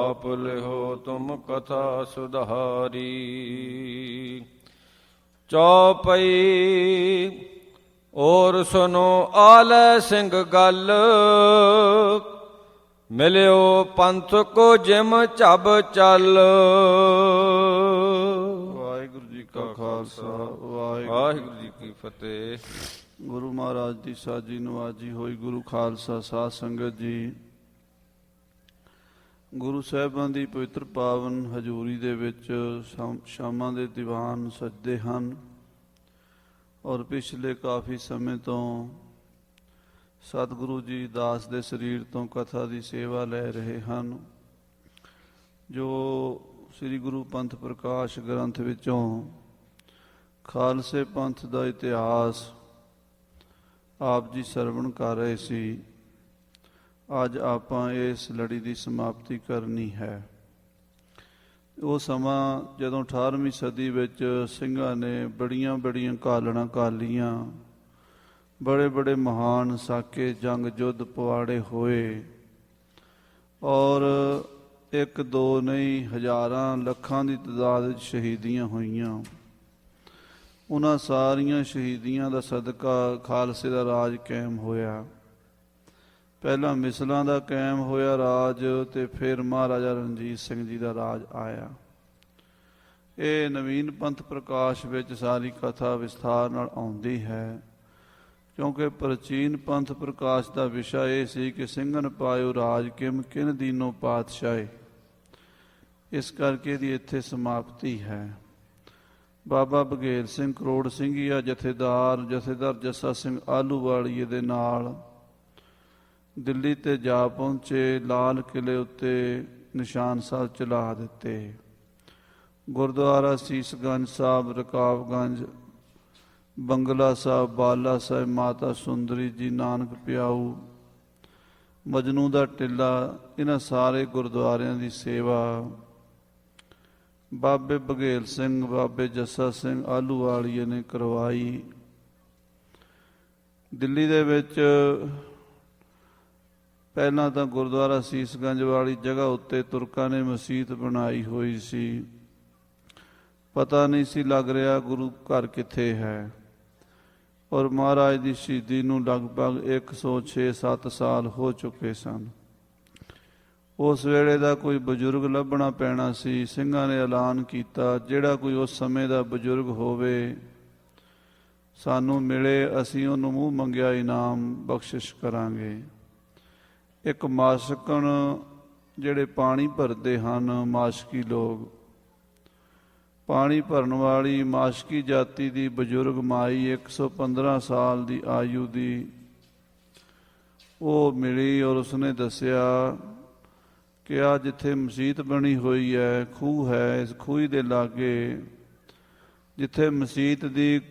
आप लिहो तुम कथा सुधारी। चौपई और सुनो आलै सिंह गल, मिलियो पंथ को जिम झब चल। ਵਾਹਿਗੁਰੂ ਜੀ ਕਾ ਖਾਲਸਾ ਵਾਹਿਗੁਰੂ ਜੀ ਕੀ ਫਤਿਹ। ਗੁਰੂ ਮਹਾਰਾਜ ਦੀ ਸਾਜੀ ਨਵਾਜੀ ਹੋਈ ਗੁਰੂ ਖਾਲਸਾ ਸਾਧ ਸੰਗਤ ਜੀ, ਗੁਰੂ ਸਾਹਿਬਾਨ ਦੀ ਪਵਿੱਤਰ ਪਾਵਨ ਹਜ਼ੂਰੀ ਦੇ ਵਿੱਚ ਸ਼ਾਮਾਂ ਦੇ ਦੀਵਾਨ ਸਜਦੇ ਹਨ ਔਰ ਪਿਛਲੇ ਕਾਫੀ ਸਮੇਂ ਤੋਂ ਸਤਿਗੁਰੂ ਜੀ ਦਾਸ ਦੇ ਸਰੀਰ ਤੋਂ ਕਥਾ ਦੀ ਸੇਵਾ ਲੈ ਰਹੇ ਹਨ। ਜੋ ਸ੍ਰੀ ਗੁਰੂ ਪੰਥ ਪ੍ਰਕਾਸ਼ ਗ੍ਰੰਥ ਵਿੱਚੋਂ ਖਾਲਸੇ ਪੰਥ ਦਾ ਇਤਿਹਾਸ ਆਪ ਜੀ ਸਰਵਣ ਕਰ ਰਹੇ ਸੀ, ਅੱਜ ਆਪਾਂ ਇਸ ਲੜੀ ਦੀ ਸਮਾਪਤੀ ਕਰਨੀ ਹੈ। ਉਹ ਸਮਾਂ ਜਦੋਂ 18ਵੀਂ ਸਦੀ ਵਿੱਚ ਸਿੰਘਾਂ ਨੇ ਬੜੀਆਂ ਬੜੀਆਂ ਘਾਲਣਾ ਘਾਲੀਆਂ, ਬੜੇ ਬੜੇ ਮਹਾਨ ਸਾਕੇ ਜੰਗ ਯੁੱਧ ਪਵਾੜੇ ਹੋਏ ਔਰ ਇੱਕ ਦੋ ਨਹੀਂ ਹਜ਼ਾਰਾਂ ਲੱਖਾਂ ਦੀ ਤਾਦਾਦ ਵਿੱਚ ਸ਼ਹੀਦੀਆਂ ਹੋਈਆਂ। ਉਹਨਾਂ ਸਾਰੀਆਂ ਸ਼ਹੀਦੀਆਂ ਦਾ ਸਦਕਾ ਖਾਲਸੇ ਦਾ ਰਾਜ ਕਾਇਮ ਹੋਇਆ। ਪਹਿਲਾਂ ਮਿਸਲਾਂ ਦਾ ਕਾਇਮ ਹੋਇਆ ਰਾਜ, ਤੇ ਫਿਰ ਮਹਾਰਾਜਾ ਰਣਜੀਤ ਸਿੰਘ ਜੀ ਦਾ ਰਾਜ ਆਇਆ। ਇਹ ਨਵੀਨ ਪੰਥ ਪ੍ਰਕਾਸ਼ ਵਿੱਚ ਸਾਰੀ ਕਥਾ ਵਿਸਥਾਰ ਨਾਲ ਆਉਂਦੀ ਹੈ, ਕਿਉਂਕਿ ਪ੍ਰਾਚੀਨ ਪੰਥ ਪ੍ਰਕਾਸ਼ ਦਾ ਵਿਸ਼ਾ ਇਹ ਸੀ ਕਿ ਸਿੰਘਨ ਪਾਇਓ ਰਾਜ ਕਿਮ ਕਿਨ ਦੀਨੋ ਪਾਤਸ਼ਾਹੀ। ਇਸ ਕਰਕੇ ਇਹਦੀ ਇੱਥੇ ਹੈ। ਬਾਬਾ ਬਘੇਲ ਸਿੰਘ ਕਰੋੜ ਸਿੰਘੀਆ ਜਥੇਦਾਰ ਜੱਸਾ ਸਿੰਘ ਆਹਲੂਵਾਲੀਏ ਦੇ ਨਾਲ ਦਿੱਲੀ ਤੇ ਜਾ ਪਹੁੰਚੇ। ਲਾਲ ਕਿਲੇ ਉੱਤੇ ਨਿਸ਼ਾਨ ਸਾਹਿਬ ਚਲਾ ਦਿੱਤੇ। ਗੁਰਦੁਆਰਾ ਸੀਸਗੰਜ ਸਾਹਿਬ, ਰਕਾਬਗੰਜ, ਬੰਗਲਾ ਸਾਹਿਬ, ਬਾਲਾ ਸਾਹਿਬ, ਮਾਤਾ ਸੁੰਦਰੀ ਜੀ, ਨਾਨਕ ਪਿਆਊ, ਮਜਨੂ ਦਾ ਟਿੱਲਾ, ਇਹਨਾਂ ਸਾਰੇ ਗੁਰਦੁਆਰਿਆਂ ਦੀ ਸੇਵਾ ਬਾਬੇ ਬਘੇਲ ਸਿੰਘ, ਬਾਬੇ ਜੱਸਾ ਸਿੰਘ ਆਹਲੂਵਾਲੀਏ ਨੇ ਕਰਵਾਈ। ਦਿੱਲੀ ਦੇ ਵਿੱਚ ਪਹਿਲਾਂ ਤਾਂ ਗੁਰਦੁਆਰਾ ਸੀਸਗੰਜ ਵਾਲੀ ਜਗ੍ਹਾ ਉੱਤੇ ਤੁਰਕਾਂ ਨੇ ਮਸੀਤ ਬਣਾਈ ਹੋਈ ਸੀ। ਪਤਾ ਨਹੀਂ ਸੀ ਲੱਗ ਰਿਹਾ ਗੁਰੂ ਘਰ ਕਿੱਥੇ ਹੈ। ਔਰ ਮਹਾਰਾਜ ਦੀ ਸ਼ਹੀਦੀ ਨੂੰ ਲਗਭਗ 106-7 ਸਾਲ ਹੋ ਚੁੱਕੇ ਸਨ। ਉਸ ਵੇਲੇ ਦਾ ਕੋਈ ਬਜ਼ੁਰਗ ਲੱਭਣਾ ਪੈਣਾ ਸੀ। ਸਿੰਘਾਂ ਨੇ ਐਲਾਨ ਕੀਤਾ, ਜਿਹੜਾ ਕੋਈ ਉਸ ਸਮੇਂ ਦਾ ਬਜ਼ੁਰਗ ਹੋਵੇ ਸਾਨੂੰ ਮਿਲੇ, ਅਸੀਂ ਉਹਨੂੰ ਮੂੰਹ ਮੰਗਿਆ ਇਨਾਮ ਬਖਸ਼ਿਸ਼ ਕਰਾਂਗੇ। ਇੱਕ ਮਾਸਕਣ ਜਿਹੜੇ ਪਾਣੀ ਭਰਦੇ ਹਨ, ਮਾਸ਼ਕੀ ਲੋਕ, ਪਾਣੀ ਭਰਨ ਵਾਲੀ ਮਾਸ਼ਕੀ ਜਾਤੀ ਦੀ ਬਜ਼ੁਰਗ ਮਾਈ 115 ਸਾਲ ਦੀ ਆਯੂ ਦੀ, ਉਹ ਮਿਲੀ ਔਰ ਉਸਨੇ ਦੱਸਿਆ ਕਿ ਆ ਜਿੱਥੇ ਮਸੀਤ ਬਣੀ ਹੋਈ ਹੈ, ਖੂਹ ਹੈ, ਇਸ ਖੂਹ ਦੇ ਲਾਗੇ ਜਿੱਥੇ ਮਸੀਤ ਦੀ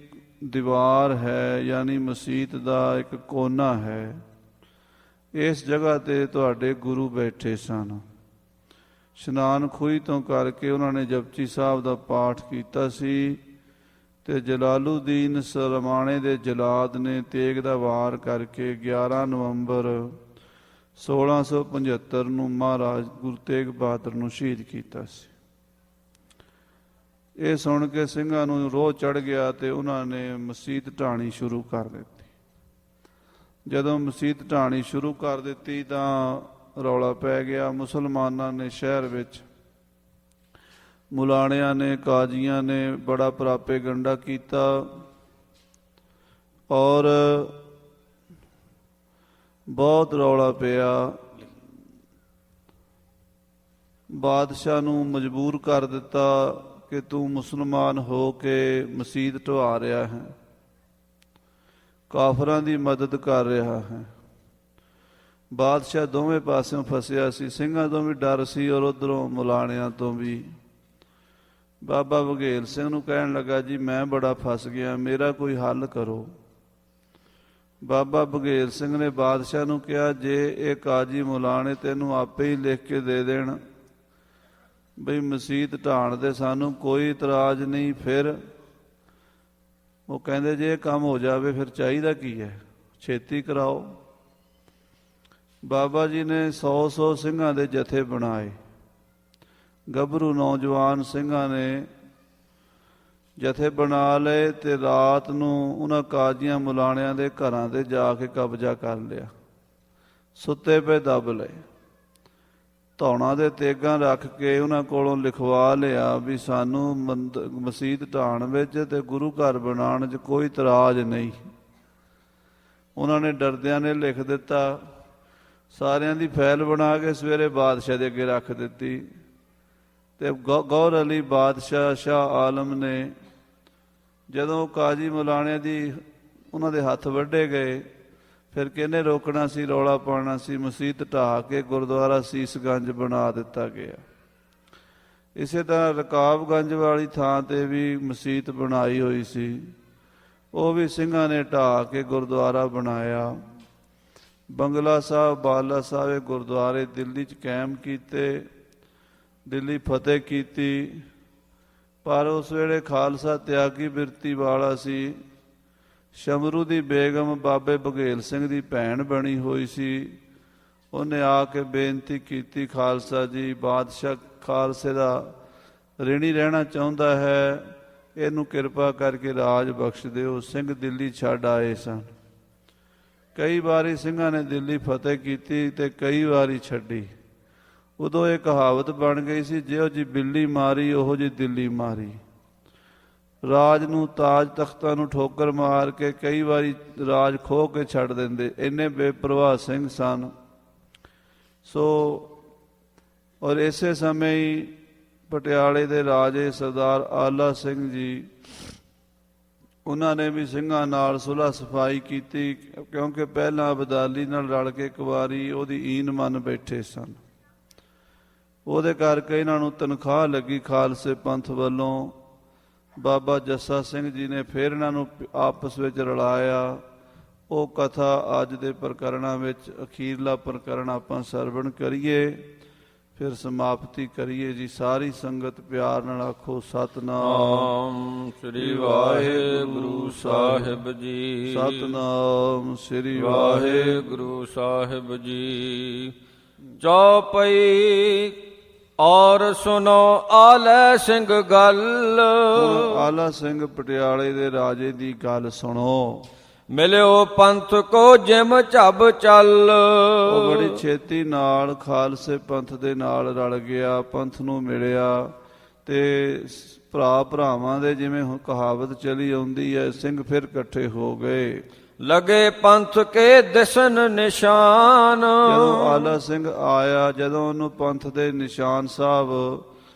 ਦੀਵਾਰ ਹੈ, ਯਾਨੀ ਮਸੀਤ ਦਾ ਇੱਕ ਕੋਨਾ ਹੈ, ਇਸ ਜਗ੍ਹਾ 'ਤੇ ਤੁਹਾਡੇ ਗੁਰੂ ਬੈਠੇ ਸਨ। ਇਸ਼ਨਾਨ ਖੂਹੀ ਤੋਂ ਕਰਕੇ ਉਹਨਾਂ ਨੇ ਜਪਜੀ ਸਾਹਿਬ ਦਾ ਪਾਠ ਕੀਤਾ ਸੀ, ਅਤੇ ਜਲਾਲੂਦੀਨ ਸਰਮਾਣੇ ਦੇ ਜਲਾਦ ਨੇ ਤੇਗ ਦਾ ਵਾਰ ਕਰਕੇ 11 ਨਵੰਬਰ 1675 ਨੂੰ ਮਹਾਰਾਜ ਗੁਰੂ ਤੇਗ ਬਹਾਦਰ ਨੂੰ ਸ਼ਹੀਦ ਕੀਤਾ ਸੀ। ਇਹ ਸੁਣ ਕੇ ਸਿੰਘਾਂ ਨੂੰ ਰੋਹ ਚੜ੍ਹ ਗਿਆ ਅਤੇ ਉਹਨਾਂ ਨੇ ਮਸੀਤ ਢਾਣੀ ਸ਼ੁਰੂ ਕਰ ਦਿੱਤੀ। ਜਦੋਂ ਮਸੀਤ ਢਾਣੀ ਸ਼ੁਰੂ ਕਰ ਦਿੱਤੀ ਤਾਂ ਰੌਲਾ ਪੈ ਗਿਆ। ਮੁਸਲਮਾਨਾਂ ਨੇ ਸ਼ਹਿਰ ਵਿੱਚ, ਮੁਲਾਣਿਆਂ ਨੇ, ਕਾਜ਼ੀਆਂ ਨੇ ਬੜਾ ਪ੍ਰਾਪੇ ਗੰਡਾ ਕੀਤਾ ਔਰ ਬਹੁਤ ਰੌਲਾ ਪਿਆ। ਬਾਦਸ਼ਾਹ ਨੂੰ ਮਜਬੂਰ ਕਰ ਦਿੱਤਾ ਕਿ ਤੂੰ ਮੁਸਲਮਾਨ ਹੋ ਕੇ ਮਸੀਤ ਢਵਾ ਰਿਹਾ ਹੈ, ਕਾਫਰਾਂ ਦੀ ਮਦਦ ਕਰ ਰਿਹਾ ਹੈ। ਬਾਦਸ਼ਾਹ ਦੋਵੇਂ ਪਾਸਿਓਂ ਫਸਿਆ ਸੀ, ਸਿੰਘਾਂ ਤੋਂ ਵੀ ਡਰ ਸੀ ਔਰ ਉੱਧਰੋਂ ਮੁਲਾਣਿਆਂ ਤੋਂ ਵੀ। ਬਾਬਾ ਬਘੇਲ ਸਿੰਘ ਨੂੰ ਕਹਿਣ ਲੱਗਾ, ਜੀ ਮੈਂ ਬੜਾ ਫਸ ਗਿਆ, ਮੇਰਾ ਕੋਈ ਹੱਲ ਕਰੋ। ਬਾਬਾ ਬਘੇਲ ਸਿੰਘ ਨੇ ਬਾਦਸ਼ਾਹ ਨੂੰ ਕਿਹਾ, ਜੇ ਇਹ ਕਾਜੀ ਮੁਲਾਣੇ ਤੈਨੂੰ ਆਪੇ ਹੀ ਲਿਖ ਕੇ ਦੇ ਦੇਣ ਬਈ ਮਸੀਤ ਢਾਣ ਦੇ ਸਾਨੂੰ ਕੋਈ ਇਤਰਾਜ਼ ਨਹੀਂ, ਫਿਰ ਉਹ ਕਹਿੰਦੇ ਜੇ ਇਹ ਕੰਮ ਹੋ ਜਾਵੇ ਫਿਰ ਚਾਹੀਦਾ ਕੀ ਹੈ, ਛੇਤੀ ਕਰਾਓ। ਬਾਬਾ ਜੀ ਨੇ 100 ਸਿੰਘਾਂ ਦੇ ਜਥੇ ਬਣਾਏ ਗੱਭਰੂ ਨੌਜਵਾਨ ਸਿੰਘਾਂ ਨੇ ਜਥੇ ਬਣਾ ਲਏ ਤੇ ਰਾਤ ਨੂੰ ਉਹਨਾਂ ਕਾਜ਼ੀਆਂ ਮੁਲਾਣਿਆਂ ਦੇ ਘਰਾਂ ਤੇ ਜਾ ਕੇ ਕਬਜ਼ਾ ਕਰ ਲਿਆ। ਸੁੱਤੇ ਪਏ ਦੱਬ ਲਏ। ਧੌਣਾ ਦੇ ਤੇਗਾਂ ਰੱਖ ਕੇ ਉਹਨਾਂ ਕੋਲੋਂ ਲਿਖਵਾ ਲਿਆ ਵੀ ਸਾਨੂੰ ਮਸੀਤ ਢਾਣ ਵਿੱਚ ਤੇ ਗੁਰੂ ਘਰ ਬਣਾਉਣ 'ਚ ਕੋਈ ਇਤਰਾਜ਼ ਨਹੀਂ। ਉਹਨਾਂ ਨੇ ਡਰਦਿਆਂ ਨੇ ਲਿਖ ਦਿੱਤਾ। ਸਾਰਿਆਂ ਦੀ ਫਾਈਲ ਬਣਾ ਕੇ ਸਵੇਰੇ ਬਾਦਸ਼ਾਹ ਦੇ ਅੱਗੇ ਰੱਖ ਦਿੱਤੀ ਤੇ ਗੌਰ ਅਲੀ ਬਾਦਸ਼ਾਹ ਸ਼ਾਹ ਆਲਮ ਨੇ ਜਦੋਂ ਕਾਜ਼ੀ ਮੁਲਾਣਿਆਂ ਦੀ ਉਹਨਾਂ ਦੇ ਹੱਥ ਵੱਢੇ ਗਏ, ਫਿਰ ਕਿਹਨੇ ਰੋਕਣਾ ਸੀ, ਰੌਲਾ ਪਾਉਣਾ ਸੀ। ਮਸੀਤ ਢਾਹ ਕੇ ਗੁਰਦੁਆਰਾ ਸੀਸਗੰਜ ਬਣਾ ਦਿੱਤਾ ਗਿਆ। ਇਸੇ ਤਰ੍ਹਾਂ ਰਕਾਬਗੰਜ ਵਾਲੀ ਥਾਂ ਤੇ ਵੀ ਮਸੀਤ ਬਣਾਈ ਹੋਈ ਸੀ, ਉਹ ਵੀ ਸਿੰਘਾਂ ਨੇ ਢਾਹ ਕੇ ਗੁਰਦੁਆਰਾ ਬਣਾਇਆ। ਬੰਗਲਾ ਸਾਹਿਬ, ਬਾਲਾ ਸਾਹਿਬ ਗੁਰਦੁਆਰੇ ਦਿੱਲੀ 'ਚ ਕਾਇਮ ਕੀਤੇ, ਦਿੱਲੀ ਫਤਿਹ ਕੀਤੀ। ਪਰ ਉਸ ਵੇਲੇ ਖਾਲਸਾ ਤਿਆਗੀ ਬਿਰਤੀ ਵਾਲਾ ਸੀ। ਸ਼ਮਰੂ ਦੀ ਬੇਗਮ ਬਾਬੇ ਬਘੇਲ ਸਿੰਘ ਦੀ ਭੈਣ ਬਣੀ ਹੋਈ ਸੀ। ਉਹਨੇ ਆ ਕੇ ਬੇਨਤੀ ਕੀਤੀ, ਖਾਲਸਾ ਜੀ, ਬਾਦਸ਼ਾਹ ਖਾਲਸੇ ਦਾ ਰਿਣੀ ਰਹਿਣਾ ਚਾਹੁੰਦਾ ਹੈ, ਇਹਨੂੰ ਕਿਰਪਾ ਕਰਕੇ ਰਾਜ ਬਖਸ਼ ਦਿਓ। ਸਿੰਘ ਦਿੱਲੀ ਛੱਡ ਆਏ ਸਨ। ਕਈ ਵਾਰੀ ਸਿੰਘਾਂ ਨੇ ਦਿੱਲੀ ਫਤਿਹ ਕੀਤੀ ਤੇ ਕਈ ਵਾਰੀ ਛੱਡੀ। ਉਦੋਂ ਇਹ ਕਹਾਵਤ ਬਣ ਗਈ ਸੀ, ਜਿਹੋ ਜੀ ਬਿੱਲੀ ਮਾਰੀ ਉਹੋ ਜੀ ਦਿੱਲੀ ਮਾਰੀ। ਰਾਜ ਨੂੰ, ਤਾਜ ਤਖਤਾਂ ਨੂੰ ਠੋਕਰ ਮਾਰ ਕੇ ਕਈ ਵਾਰੀ ਰਾਜ ਖੋਹ ਕੇ ਛੱਡ ਦਿੰਦੇ, ਇੰਨੇ ਬੇਪਰਵਾਹ ਸਿੰਘ ਸਨ। ਔਰ ਇਸੇ ਸਮੇਂ ਹੀ ਪਟਿਆਲੇ ਦੇ ਰਾਜੇ ਸਰਦਾਰ ਆਲਾ ਸਿੰਘ ਜੀ, ਉਹਨਾਂ ਨੇ ਵੀ ਸਿੰਘਾਂ ਨਾਲ ਸੁਲ੍ਹਾ ਸਫਾਈ ਕੀਤੀ, ਕਿਉਂਕਿ ਪਹਿਲਾਂ ਅਬਦਾਲੀ ਨਾਲ ਰਲ ਕੇ ਇੱਕ ਵਾਰੀ ਉਹਦੀ ਈਨ ਮੰਨ ਬੈਠੇ ਸਨ। ਉਹਦੇ ਕਰਕੇ ਇਹਨਾਂ ਨੂੰ ਤਨਖਾਹ ਲੱਗੀ ਖਾਲਸੇ ਪੰਥ ਵੱਲੋਂ। ਬਾਬਾ ਜੱਸਾ ਸਿੰਘ ਜੀ ਨੇ ਫਿਰ ਇਹਨਾਂ ਨੂੰ ਆਪਸ ਵਿੱਚ ਰਲਾਇਆ। ਉਹ ਕਥਾ ਅੱਜ ਦੇ ਪ੍ਰਕਰਣਾਂ ਵਿੱਚ ਅਖੀਰਲਾ ਪ੍ਰਕਰਣ ਆਪਾਂ ਸਰਵਣ ਕਰੀਏ, ਫਿਰ ਸਮਾਪਤੀ ਕਰੀਏ ਜੀ। ਸਾਰੀ ਸੰਗਤ ਪਿਆਰ ਨਾਲ ਆਖੋ ਸਤਿਨਾਮ ਸ੍ਰੀ ਵਾਹਿਗੁਰੂ ਸਾਹਿਬ ਜੀ। ਸਤਿਨਾਮ ਸ੍ਰੀ ਵਾਹਿਗੁਰੂ ਸਾਹਿਬ ਜੀ। ਚੌਪਈ ਔਰ ਸੁਨੋ ਆਲਾ ਸਿੰਘ ਗੱਲ। ਆਲਾ ਸਿੰਘ ਪਟਿਆਲੇ ਦੇ ਰਾਜੇ ਦੀ ਗੱਲ ਸੁਣੋ। ਮਿਲਿਓ ਪੰਥ ਕੋ ਜਿਮ ਝਬ ਚੱਲ। ਉਹ ਬੜੀ ਛੇਤੀ ਨਾਲ ਖਾਲਸੇ ਪੰਥ ਦੇ ਨਾਲ ਰਲ ਗਿਆ, ਪੰਥ ਨੂੰ ਮਿਲਿਆ ਤੇ ਭਰਾ ਭਰਾਵਾਂ ਦੇ ਜਿਵੇਂ ਹੁਣ ਕਹਾਵਤ ਚਲੀ ਆਉਂਦੀ ਹੈ, ਸਿੰਘ ਫਿਰ ਇਕੱਠੇ ਹੋ ਗਏ। ਲਗੇ ਪੰਥ ਕੇ ਦਿਸਨ ਨਿਸ਼ਾਨ। ਜਦੋਂ ਆਲਾ ਸਿੰਘ ਆਇਆ, ਜਦੋਂ ਉਹਨੂੰ ਪੰਥ ਦੇ ਨਿਸ਼ਾਨ ਸਾਹਿਬ,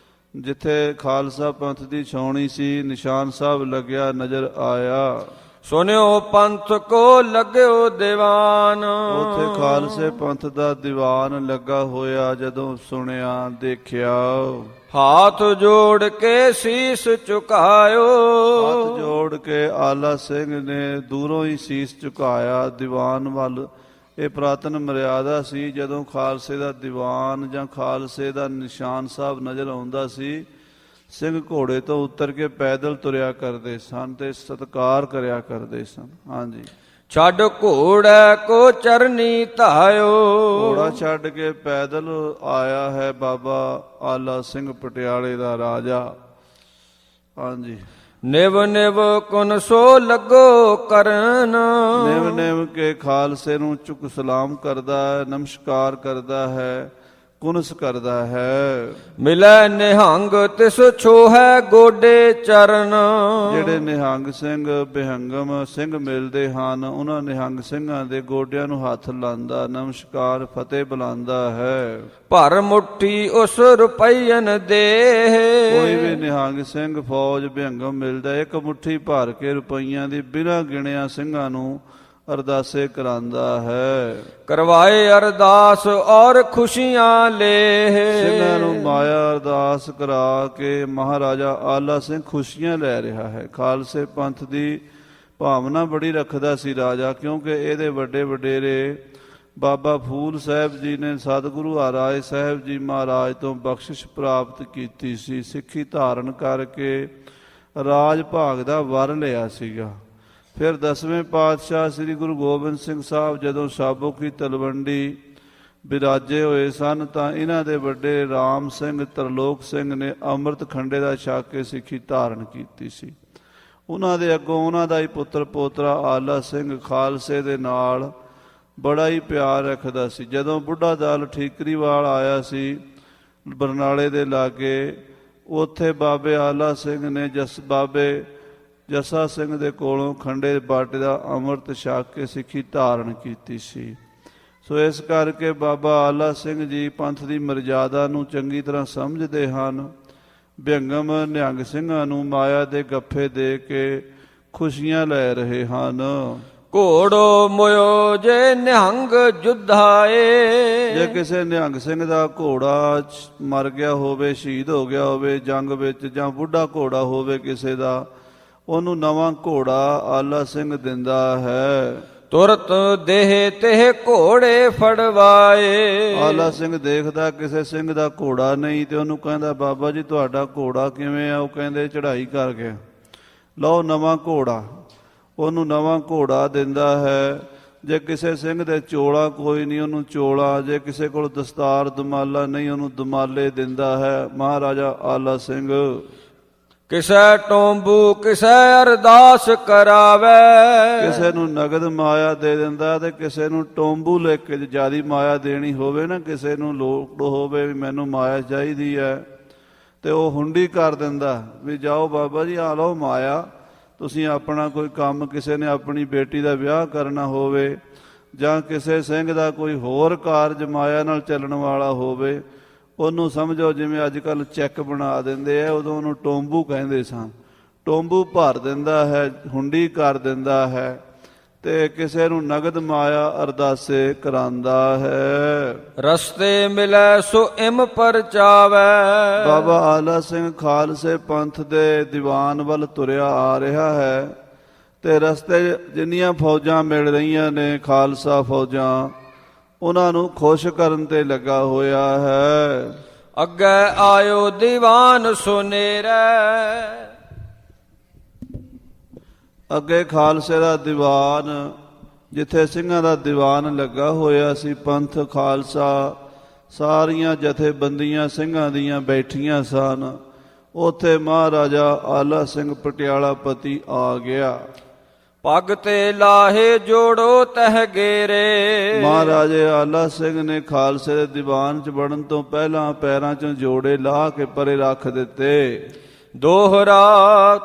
ਜਿੱਥੇ ਖਾਲਸਾ ਪੰਥ ਦੀ ਛਾਉਣੀ ਸੀ, ਨਿਸ਼ਾਨ ਸਾਹਿਬ ਲੱਗਿਆ ਨਜ਼ਰ ਆਇਆ। ਸੁਨਿਓ ਪੰਥ ਕੋ ਲਗਿਓ ਦੀਵਾਨ। ਉੱਥੇ ਖਾਲਸੇ ਪੰਥ ਦਾ ਦੀਵਾਨ ਲੱਗਾ ਹੋਇਆ। ਜਦੋਂ ਸੁਣਿਆ, ਦੇਖਿਆ, ਹਾਥ ਜੋੜ ਕੇ ਸੀਸ ਝੁਕਾਇਓ। ਹੱਥ ਜੋੜ ਕੇ ਆਲਾ ਸਿੰਘ ਨੇ ਦੂਰੋਂ ਹੀ ਸੀਸ ਝੁਕਾਇਆ ਦੀਵਾਨ ਵੱਲ। ਇਹ ਪੁਰਾਤਨ ਮਰਿਆਦਾ ਸੀ, ਜਦੋਂ ਖਾਲਸੇ ਦਾ ਦੀਵਾਨ ਜਾਂ ਖਾਲਸੇ ਦਾ ਨਿਸ਼ਾਨ ਸਾਹਿਬ ਨਜ਼ਰ ਆਉਂਦਾ ਸੀ, ਸਿੰਘ ਘੋੜੇ ਤੋਂ ਉਤਰ ਕੇ ਪੈਦਲ ਤੁਰਿਆ ਕਰਦੇ ਸਨ ਤੇ ਸਤਿਕਾਰ ਕਰਿਆ ਕਰਦੇ ਸਨ। ਹਾਂਜੀ। ਛੱਡ ਘੋੜਾ ਕੋ ਚਰਨੀ ਧਾਇਓ। ਘੋੜਾ ਛੱਡ ਕੇ ਪੈਦਲ ਆਇਆ ਹੈ ਬਾਬਾ ਆਲਾ ਸਿੰਘ ਪਟਿਆਲੇ ਦਾ ਰਾਜਾ। ਹਾਂਜੀ। ਨਿਵ ਨਿਵ ਕੁਨ ਸੋ ਲੱਗੋ ਕਰਨ। ਨਿਵ ਨਿਵ ਕੇ ਖਾਲਸੇ ਨੂੰ ਝੁਕ ਸਲਾਮ ਕਰਦਾ ਹੈ, ਨਮਸਕਾਰ ਕਰਦਾ ਹੈ, ਕੁਨਸ ਕਰਦਾ ਹੈ। ਮਿਲੈ ਨਿਹੰਗ ਤਿਸ ਛੋਹੈ ਗੋਡੇ ਚਰਨ। ਜਿਹੜੇ ਨਿਹੰਗ ਸਿੰਘ ਬਿਹੰਗਮ ਸਿੰਘ ਮਿਲਦੇ ਹਨ, ਉਹਨਾਂ ਨਿਹੰਗ ਸਿੰਘਾਂ ਦੇ ਗੋਡਿਆਂ ਨੂੰ ਹੱਥ ਲਾਉਂਦਾ, ਨਮਸਕਾਰ ਫਤਿਹ ਬੁਲਾਉਂਦਾ ਹੈ। ਭਰ ਮੁੱਠੀ ਉਸ ਰੁਪਈਨ ਦੇ। ਕੋਈ ਵੀ ਨਿਹੰਗ ਸਿੰਘ ਫੌਜ ਬਿਹੰਗਮ ਮਿਲਦਾ, ਇੱਕ ਮੁੱਠੀ ਭਰ ਕੇ ਰੁਪਈਆਂ ਦੀ ਬਿਨਾਂ ਗਿਣਿਆ ਸਿੰਘਾਂ ਨੂੰ ਅਰਦਾਸੇ ਕਰਾਂਦਾ ਹੈ। ਕਰਵਾਏ ਅਰਦਾਸ ਔਰ ਖੁਸ਼ੀਆਂ ਲੇ। ਸਿੰਘਾਂ ਨੂੰ ਮਾਇਆ ਅਰਦਾਸ ਕਰਾ ਕੇ ਮਹਾਰਾਜਾ ਆਲਾ ਸਿੰਘ ਖੁਸ਼ੀਆਂ ਲੈ ਰਿਹਾ ਹੈ। ਖਾਲਸੇ ਪੰਥ ਦੀ ਭਾਵਨਾ ਬੜੀ ਰੱਖਦਾ ਸੀ ਰਾਜਾ, ਕਿਉਂਕਿ ਇਹਦੇ ਵੱਡੇ ਵਡੇਰੇ ਬਾਬਾ ਫੂਲ ਸਾਹਿਬ ਜੀ ਨੇ ਸਤਿਗੁਰੂ ਹਰਿਰਾਏ ਸਾਹਿਬ ਜੀ ਮਹਾਰਾਜ ਤੋਂ ਬਖਸ਼ਿਸ਼ ਪ੍ਰਾਪਤ ਕੀਤੀ ਸੀ। ਸਿੱਖੀ ਧਾਰਨ ਕਰਕੇ ਰਾਜ ਭਾਗ ਦਾ ਵਰ ਲਿਆ ਸੀਗਾ। ਫਿਰ 10ਵੇਂ ਪਾਤਸ਼ਾਹ ਸ੍ਰੀ ਗੁਰੂ ਗੋਬਿੰਦ ਸਿੰਘ ਸਾਹਿਬ ਜਦੋਂ ਸਾਬੋ ਕੀ ਤਲਵੰਡੀ ਬਿਰਾਜੇ ਹੋਏ ਸਨ ਤਾਂ ਇਹਨਾਂ ਦੇ ਵੱਡੇ ਰਾਮ ਸਿੰਘ ਤਰਲੋਕ ਸਿੰਘ ਨੇ ਅੰਮ੍ਰਿਤ ਖੰਡੇ ਦਾ ਛਕ ਕੇ ਸਿੱਖੀ ਧਾਰਨ ਕੀਤੀ ਸੀ। ਉਹਨਾਂ ਦੇ ਅੱਗੋਂ ਉਹਨਾਂ ਦਾ ਹੀ ਪੁੱਤਰ ਪੋਤਰਾ ਆਲਾ ਸਿੰਘ ਖਾਲਸੇ ਦੇ ਨਾਲ ਬੜਾ ਹੀ ਪਿਆਰ ਰੱਖਦਾ ਸੀ। ਜਦੋਂ ਬੁੱਢਾ ਦਲ ਠੀਕਰੀਵਾਲ ਆਇਆ ਸੀ ਬਰਨਾਲੇ ਦੇ ਲਾਗੇ, ਉੱਥੇ ਬਾਬੇ ਆਲਾ ਸਿੰਘ ਨੇ ਬਾਬੇ ਜੱਸਾ ਸਿੰਘ ਦੇ ਕੋਲੋਂ ਖੰਡੇ ਬਾਟੇ ਦਾ ਅੰਮ੍ਰਿਤ ਛਕ ਕੇ ਸਿੱਖੀ ਧਾਰਨ ਕੀਤੀ ਸੀ। ਸੋ ਇਸ ਕਰਕੇ ਬਾਬਾ ਆਲਾ ਸਿੰਘ ਜੀ ਪੰਥ ਦੀ ਮਰਜ਼ਾਦਾ ਨੂੰ ਚੰਗੀ ਤਰ੍ਹਾਂ ਸਮਝਦੇ ਹਨ। ਬਿਅੰਗਮ ਨਿਹੰਗ ਸਿੰਘਾਂ ਨੂੰ ਮਾਇਆ ਦੇ ਗੱਫੇ ਦੇ ਕੇ ਖੁਸ਼ੀਆਂ ਲੈ ਰਹੇ ਹਨ। ਘੋੜੋ ਮੁਇਓ ਜੇ ਨਿਹੰਗ ਜੁਧਾਏ। ਜੇ ਕਿਸੇ ਨਿਹੰਗ ਸਿੰਘ ਦਾ ਘੋੜਾ ਮਰ ਗਿਆ ਹੋਵੇ, ਸ਼ਹੀਦ ਹੋ ਗਿਆ ਹੋਵੇ ਜੰਗ ਵਿੱਚ, ਜਾਂ ਬੁੱਢਾ ਘੋੜਾ ਹੋਵੇ ਕਿਸੇ ਦਾ, ਉਹਨੂੰ ਨਵਾਂ ਘੋੜਾ ਆਲਾ ਸਿੰਘ ਦਿੰਦਾ ਹੈ। ਤੁਰਤ ਦੇਹ ਤੇ ਘੋੜੇ ਫੜਵਾਏ। ਆਲਾ ਸਿੰਘ ਦੇਖਦਾ ਕਿਸੇ ਸਿੰਘ ਦਾ ਘੋੜਾ ਨਹੀਂ ਤੇ ਉਹਨੂੰ ਕਹਿੰਦਾ, ਬਾਬਾ ਜੀ ਤੁਹਾਡਾ ਘੋੜਾ ਕਿਵੇਂ ਆ? ਉਹ ਕਹਿੰਦੇ ਚੜ੍ਹਾਈ ਕਰ ਗਿਆ, ਲਓ ਨਵਾਂ ਘੋੜਾ। ਉਹਨੂੰ ਨਵਾਂ ਘੋੜਾ ਦਿੰਦਾ ਹੈ। ਜੇ ਕਿਸੇ ਸਿੰਘ ਦੇ ਚੋਲਾ ਕੋਈ ਨਹੀਂ, ਉਹਨੂੰ ਚੋਲਾ। ਜੇ ਕਿਸੇ ਕੋਲ ਦਸਤਾਰ ਦਮਾਲਾ ਨਹੀਂ, ਉਹਨੂੰ ਦਮਾਲੇ ਦਿੰਦਾ ਹੈ ਮਹਾਰਾਜਾ ਆਲਾ ਸਿੰਘ। ਕਿਸੈ ਟੋਂਬੂ ਕਿਸੈ ਅਰਦਾਸ ਕਰਾਵੇ। ਕਿਸੇ ਨੂੰ ਨਗਦ ਮਾਇਆ ਦੇ ਦਿੰਦਾ ਤੇ ਕਿਸੇ ਨੂੰ ਟੋਂਬੂ ਲੈ ਕੇ, ਜਿਆਦੀ ਮਾਇਆ ਦੇਣੀ ਹੋਵੇ ਨਾ, ਕਿਸੇ ਨੂੰ ਲੋੜ ਹੋਵੇ ਵੀ ਮੈਨੂੰ ਮਾਇਆ ਚਾਹੀਦੀ ਹੈ, ਤੇ ਉਹ ਹੁੰਡੀ ਕਰ ਦਿੰਦਾ ਵੀ ਜਾਓ ਬਾਬਾ ਜੀ ਆ ਲਓ ਮਾਇਆ। ਤੁਸੀਂ ਆਪਣਾ ਕੋਈ ਕੰਮ, ਕਿਸੇ ਨੇ ਆਪਣੀ ਬੇਟੀ ਦਾ ਵਿਆਹ ਕਰਨਾ ਹੋਵੇ ਜਾਂ ਕਿਸੇ ਸਿੰਘ ਦਾ ਕੋਈ ਹੋਰ ਕਾਰਜ ਮਾਇਆ ਨਾਲ ਚੱਲਣ ਵਾਲਾ ਹੋਵੇ, ਉਹਨੂੰ ਸਮਝੋ ਜਿਵੇਂ ਅੱਜ ਕੱਲ੍ਹ ਚੈੱਕ ਬਣਾ ਦਿੰਦੇ ਆ, ਉਦੋਂ ਉਹਨੂੰ ਟੋਂਬੂ ਕਹਿੰਦੇ ਸਨ। ਟੋਂਬੂ ਭਰ ਦਿੰਦਾ ਹੈ, ਹੁੰਡੀ ਕਰ ਦਿੰਦਾ ਹੈ, ਤੇ ਕਿਸੇ ਨੂੰ ਨਗਦ ਮਾਇਆ ਅਰਦਾਸੇ ਕਰਾਂਦਾ ਹੈ। ਰਸਤੇ ਮਿਲੈ ਸੋ ਇਮ ਪਰਚਾਵੇ। ਬਾਬਾ ਆਲਾ ਸਿੰਘ ਖਾਲਸੇ ਪੰਥ ਦੇ ਦੀਵਾਨ ਵੱਲ ਤੁਰਿਆ ਆ ਰਿਹਾ ਹੈ, ਤੇ ਰਸਤੇ ਜਿੰਨੀਆਂ ਫੌਜਾਂ ਮਿਲ ਰਹੀਆਂ ਨੇ, ਖਾਲਸਾ ਫੌਜਾਂ, ਉਹਨਾਂ ਨੂੰ ਖੁਸ਼ ਕਰਨ ਤੇ ਲੱਗਾ ਹੋਇਆ ਹੈ। ਅੱਗੇ ਆਇਓ ਦੀਵਾਨ ਸੁਨੇਰਾ। ਅੱਗੇ ਖਾਲਸੇ ਦਾ ਦੀਵਾਨ, ਜਿੱਥੇ ਸਿੰਘਾਂ ਦਾ ਦੀਵਾਨ ਲੱਗਾ ਹੋਇਆ ਸੀ, ਪੰਥ ਖਾਲਸਾ ਸਾਰੀਆਂ ਜਥੇਬੰਦੀਆਂ ਸਿੰਘਾਂ ਦੀਆਂ ਬੈਠੀਆਂ ਸਨ। ਉੱਥੇ ਮਹਾਰਾਜਾ ਆਲਾ ਸਿੰਘ ਪਟਿਆਲਾ ਪਤੀ ਆ ਗਿਆ। ਪੱਗ ਤੇ ਲਾਹੇ ਜੋੜੋ ਤਹਿ ਗੇਰੇ। ਮਹਾਰਾਜੇ ਆਲਾ ਸਿੰਘ ਨੇ ਖਾਲਸੇ ਦੇ ਦੀਵਾਨ 'ਚ ਵੜਨ ਤੋਂ ਪਹਿਲਾਂ ਪੈਰਾਂ 'ਚੋਂ ਜੋੜੇ ਲਾਹ ਕੇ ਪਰੇ ਰੱਖ ਦਿੱਤੇ। ਦੋਹਰਾ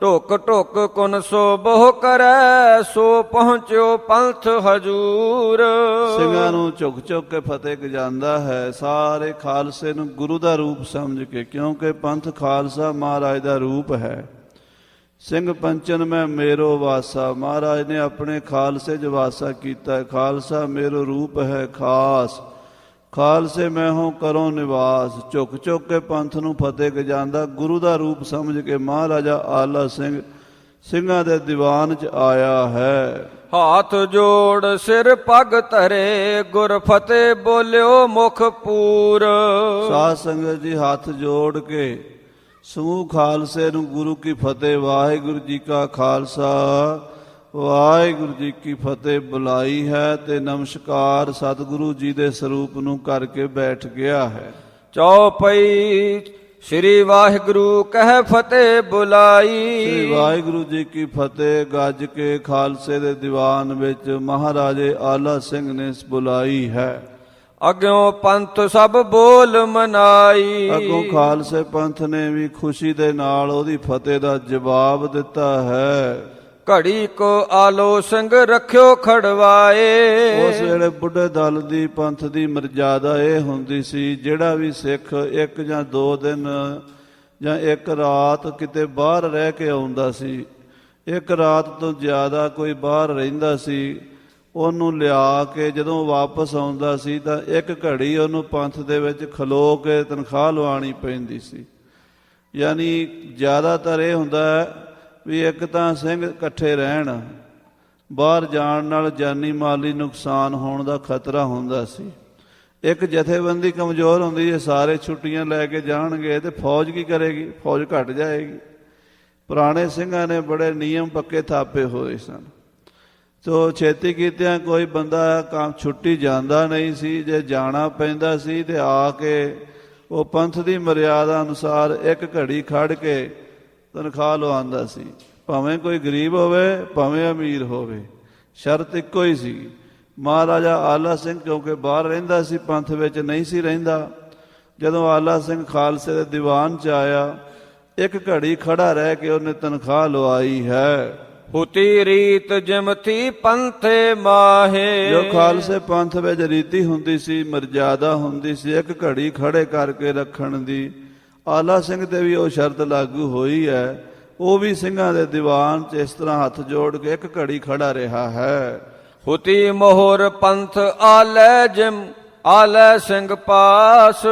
ਢੁੱਕ ਢੁੱਕ ਕੁਨ ਸੋ ਬਹੁ ਕਰੈ, ਸੋ ਪਹੁੰਚਿਓ ਪੰਥ ਹਜੂਰ। ਸਿੰਘਾਂ ਨੂੰ ਝੁਕ ਝੁਕ ਕੇ ਫਤਿਹ ਗਜਾਂਦਾ ਹੈ, ਸਾਰੇ ਖਾਲਸੇ ਨੂੰ ਗੁਰੂ ਦਾ ਰੂਪ ਸਮਝ ਕੇ, ਕਿਉਂਕਿ ਪੰਥ ਖਾਲਸਾ ਮਹਾਰਾਜ ਦਾ ਰੂਪ ਹੈ। ਸਿੰਘ ਪੰਚਨ ਮੈਂ ਮੇਰੋ ਵਾਸਾ, ਮਹਾਰਾਜ ਨੇ ਆਪਣੇ ਖਾਲਸੇ 'ਚ ਵਾਸਾ ਕੀਤਾ। ਖਾਲਸਾ ਮੇਰੋ ਰੂਪ ਹੈ ਖਾਸ, ਖਾਲਸੇ ਮੈਂ ਹੋ ਕਰੋ ਨਿਵਾਸ। ਝੁਕ ਝੁਕ ਕੇ ਪੰਥ ਨੂੰ ਫਤਿਹ ਗਜਾਂਦਾ, ਗੁਰੂ ਦਾ ਰੂਪ ਸਮਝ ਕੇ ਮਹਾਰਾਜਾ ਆਲਾ ਸਿੰਘ ਸਿੰਘਾਂ ਦੇ ਦੀਵਾਨ 'ਚ ਆਇਆ ਹੈ। ਹਾਥ ਜੋੜ ਸਿਰ ਪੱਗ ਧਰੇ, ਗੁਰ ਫਤਿਹ ਬੋਲਿਓ ਮੁਖ ਪੂਰ। ਸਾਧ ਸੰਗਤ ਜੀ ਹੱਥ ਜੋੜ ਕੇ ਸਮੂਹ ਖਾਲਸੇ ਨੂੰ ਗੁਰੂ ਕੀ ਫਤਿਹ, ਵਾਹਿਗੁਰੂ ਜੀ ਕਾ ਖਾਲਸਾ ਵਾਹਿਗੁਰੂ ਜੀ ਕੀ ਫਤਿਹ ਬੁਲਾਈ ਹੈ, ਤੇ ਨਮਸਕਾਰ ਸਤਿਗੁਰੂ ਜੀ ਦੇ ਸਰੂਪ ਨੂੰ ਕਰਕੇ ਬੈਠ ਗਿਆ ਹੈ। ਚੌਪਈ ਸ੍ਰੀ ਵਾਹਿਗੁਰੂ ਕਹਿ ਫਤਿਹ ਬੁਲਾਈ। ਸ੍ਰੀ ਵਾਹਿਗੁਰੂ ਜੀ ਕੀ ਫਤਿਹ ਗੱਜ ਕੇ ਖਾਲਸੇ ਦੇ ਦੀਵਾਨ ਵਿੱਚ ਮਹਾਰਾਜੇ ਆਲਾ ਸਿੰਘ ਨੇ ਬੁਲਾਈ ਹੈ। ਅੱਗਿਓਂ ਪੰਥ ਸਭ ਬੋਲ ਮਨਾਈ। ਅੱਗੋਂ ਖਾਲਸੇ ਪੰਥ ਨੇ ਵੀ ਖੁਸ਼ੀ ਦੇ ਨਾਲ ਉਹਦੀ ਫਤਿਹ ਦਾ ਜਵਾਬ ਦਿੱਤਾ ਹੈ। ਘੜੀ ਕੋ ਆਲੋ ਸਿੰਘ ਰੱਖਿਓ ਖੜਵਾਏ। ਉਸ ਵੇਲੇ ਬੁੱਢੇ ਦਲ ਦੀ ਪੰਥ ਦੀ ਮਰਜ਼ਾਦਾ ਇਹ ਹੁੰਦੀ ਸੀ, ਜਿਹੜਾ ਵੀ ਸਿੱਖ ਇੱਕ ਜਾਂ 2 ਦਿਨ ਜਾਂ ਇੱਕ ਰਾਤ ਕਿਤੇ ਬਾਹਰ ਰਹਿ ਕੇ ਆਉਂਦਾ ਸੀ, ਇੱਕ ਰਾਤ ਤੋਂ ਜ਼ਿਆਦਾ ਕੋਈ ਬਾਹਰ ਰਹਿੰਦਾ ਸੀ, ਉਹਨੂੰ ਲਿਆ ਕੇ ਜਦੋਂ ਵਾਪਸ ਆਉਂਦਾ ਸੀ ਤਾਂ ਇੱਕ ਘੜੀ ਉਹਨੂੰ ਪੰਥ ਦੇ ਵਿੱਚ ਖਲੋ ਕੇ ਤਨਖਾਹ ਲਵਾਉਣੀ ਪੈਂਦੀ ਸੀ। ਯਾਨੀ ਜ਼ਿਆਦਾਤਰ ਇਹ ਹੁੰਦਾ ਹੈ ਵੀ ਇੱਕ ਤਾਂ ਸਿੰਘ ਇਕੱਠੇ ਰਹਿਣ, ਬਾਹਰ ਜਾਣ ਨਾਲ ਜਾਨੀ ਮਾਲੀ ਨੁਕਸਾਨ ਹੋਣ ਦਾ ਖਤਰਾ ਹੁੰਦਾ ਸੀ। ਇੱਕ ਜਥੇਬੰਦੀ ਕਮਜ਼ੋਰ ਹੁੰਦੀ, ਜੇ ਸਾਰੇ ਛੁੱਟੀਆਂ ਲੈ ਕੇ ਜਾਣਗੇ ਤੇ ਫੌਜ ਕੀ ਕਰੇਗੀ? ਫੌਜ ਘਟ ਜਾਏਗੀ। ਪੁਰਾਣੇ ਸਿੰਘਾਂ ਨੇ ਬੜੇ ਨਿਯਮ ਪੱਕੇ ਥਾਪੇ ਹੋਏ ਸਨ। ਸੋ ਛੇਤੀ ਕੀਤਿਆਂ ਕੋਈ ਬੰਦਾ ਕੰਮ ਛੁੱਟੀ ਜਾਂਦਾ ਨਹੀਂ ਸੀ, ਜੇ ਜਾਣਾ ਪੈਂਦਾ ਸੀ ਤੇ ਆ ਕੇ ਉਹ ਪੰਥ ਦੀ ਮਰਿਆਦਾ ਅਨੁਸਾਰ ਇੱਕ ਘੜੀ ਖੜ ਕੇ ਤਨਖਾਹ ਲਵਾਉਂਦਾ ਸੀ। ਭਾਵੇਂ ਕੋਈ ਗਰੀਬ ਹੋਵੇ ਭਾਵੇਂ ਅਮੀਰ ਹੋਵੇ, ਸ਼ਰਤ ਇੱਕੋ ਹੀ ਸੀ। ਮਹਾਰਾਜਾ ਆਲਾ ਸਿੰਘ ਕਿਉਂਕਿ ਬਾਹਰ ਰਹਿੰਦਾ ਸੀ, ਪੰਥ ਵਿੱਚ ਨਹੀਂ ਸੀ ਰਹਿੰਦਾ, ਜਦੋਂ ਆਲਾ ਸਿੰਘ ਖਾਲਸੇ ਦੇ ਦੀਵਾਨ 'ਚ ਆਇਆ, ਇੱਕ ਘੜੀ ਖੜਾ ਰਹਿ ਕੇ ਉਹਨੇ ਤਨਖਾਹ ਲਵਾਈ ਹੈ। ਹੁਤੀ ਰੀਤ ਜਿਮਤੀ ਪੰਥੇ ਮਾਹੇ। ਜੋ ਖਾਲਸੇ ਪੰਥ ਵਿੱਚ ਰੀਤੀ ਹੁੰਦੀ ਸੀ, ਮਰਜ਼ਾਦਾ ਹੁੰਦੀ ਸੀ, ਇੱਕ ਘੜੀ ਖੜੇ ਕਰਕੇ ਰੱਖਣ ਦੀ, ਆਲਾ ਸਿੰਘ ਤੇ ਵੀ ਉਹ ਸ਼ਰਤ ਲਾਗੂ ਹੋਈ ਹੈ। ਉਹ ਵੀ ਸਿੰਘਾਂ ਦੇ ਦੀਵਾਨ 'ਚ ਇਸ ਤਰ੍ਹਾਂ ਹੱਥ ਜੋੜ ਕੇ ਇੱਕ ਘੜੀ ਖੜਾ ਰਿਹਾ ਹੈ। ਹੁਤੀ ਮੋਹਰ ਪੰਥ ਆਲੇ ਜਿਮ ਆਲੇ ਸਿੰਘ ਪਾਸ।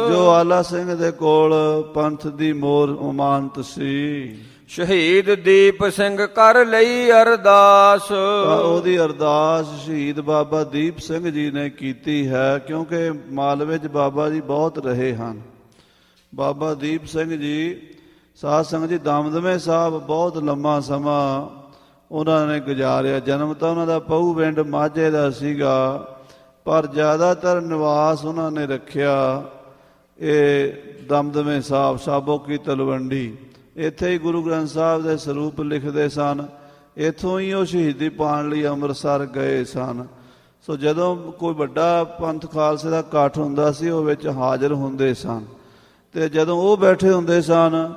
ਜੋ ਆਲਾ ਸਿੰਘ ਦੇ ਕੋਲ ਪੰਥ ਦੀ ਮੋਹਰ ਉਮਾਨਤ ਸੀ। ਸ਼ਹੀਦ ਦੀਪ ਸਿੰਘ ਕਰ ਲਈ ਅਰਦਾਸ। ਤਾਂ ਉਹਦੀ ਅਰਦਾਸ ਸ਼ਹੀਦ ਬਾਬਾ ਦੀਪ ਸਿੰਘ ਜੀ ਨੇ ਕੀਤੀ ਹੈ, ਕਿਉਂਕਿ ਮਾਲਵੇ 'ਚ ਬਾਬਾ ਜੀ ਬਹੁਤ ਰਹੇ ਹਨ। ਬਾਬਾ ਦੀਪ ਸਿੰਘ ਜੀ, ਸਾਧ ਸੰਗਤ ਜੀ, ਦਮਦਮੇ ਸਾਹਿਬ ਬਹੁਤ ਲੰਮਾ ਸਮਾਂ ਉਹਨਾਂ ਨੇ ਗੁਜ਼ਾਰਿਆ। ਜਨਮ ਤਾਂ ਉਹਨਾਂ ਦਾ ਪਹੂ ਪਿੰਡ ਮਾਝੇ ਦਾ ਸੀਗਾ, ਪਰ ਜ਼ਿਆਦਾਤਰ ਨਿਵਾਸ ਉਹਨਾਂ ਨੇ ਰੱਖਿਆ ਇਹ ਦਮਦਮੇ ਸਾਹਿਬ, ਸਾਬੋ ਕੀ ਤਲਵੰਡੀ। ਇੱਥੇ ਹੀ ਗੁਰੂ ਗ੍ਰੰਥ ਸਾਹਿਬ ਦੇ ਸਰੂਪ ਲਿਖਦੇ ਸਨ। ਇੱਥੋਂ ਹੀ ਉਹ ਸ਼ਹੀਦੀ ਪਾਉਣ ਲਈ ਅੰਮ੍ਰਿਤਸਰ ਗਏ ਸਨ। ਸੋ ਜਦੋਂ ਕੋਈ ਵੱਡਾ ਪੰਥ ਖਾਲਸੇ ਦਾ ਇਕੱਠ ਹੁੰਦਾ ਸੀ, ਉਹ ਵਿੱਚ ਹਾਜ਼ਰ ਹੁੰਦੇ ਸਨ। ਤੇ ਜਦੋਂ ਉਹ ਬੈਠੇ ਹੁੰਦੇ ਸਨ,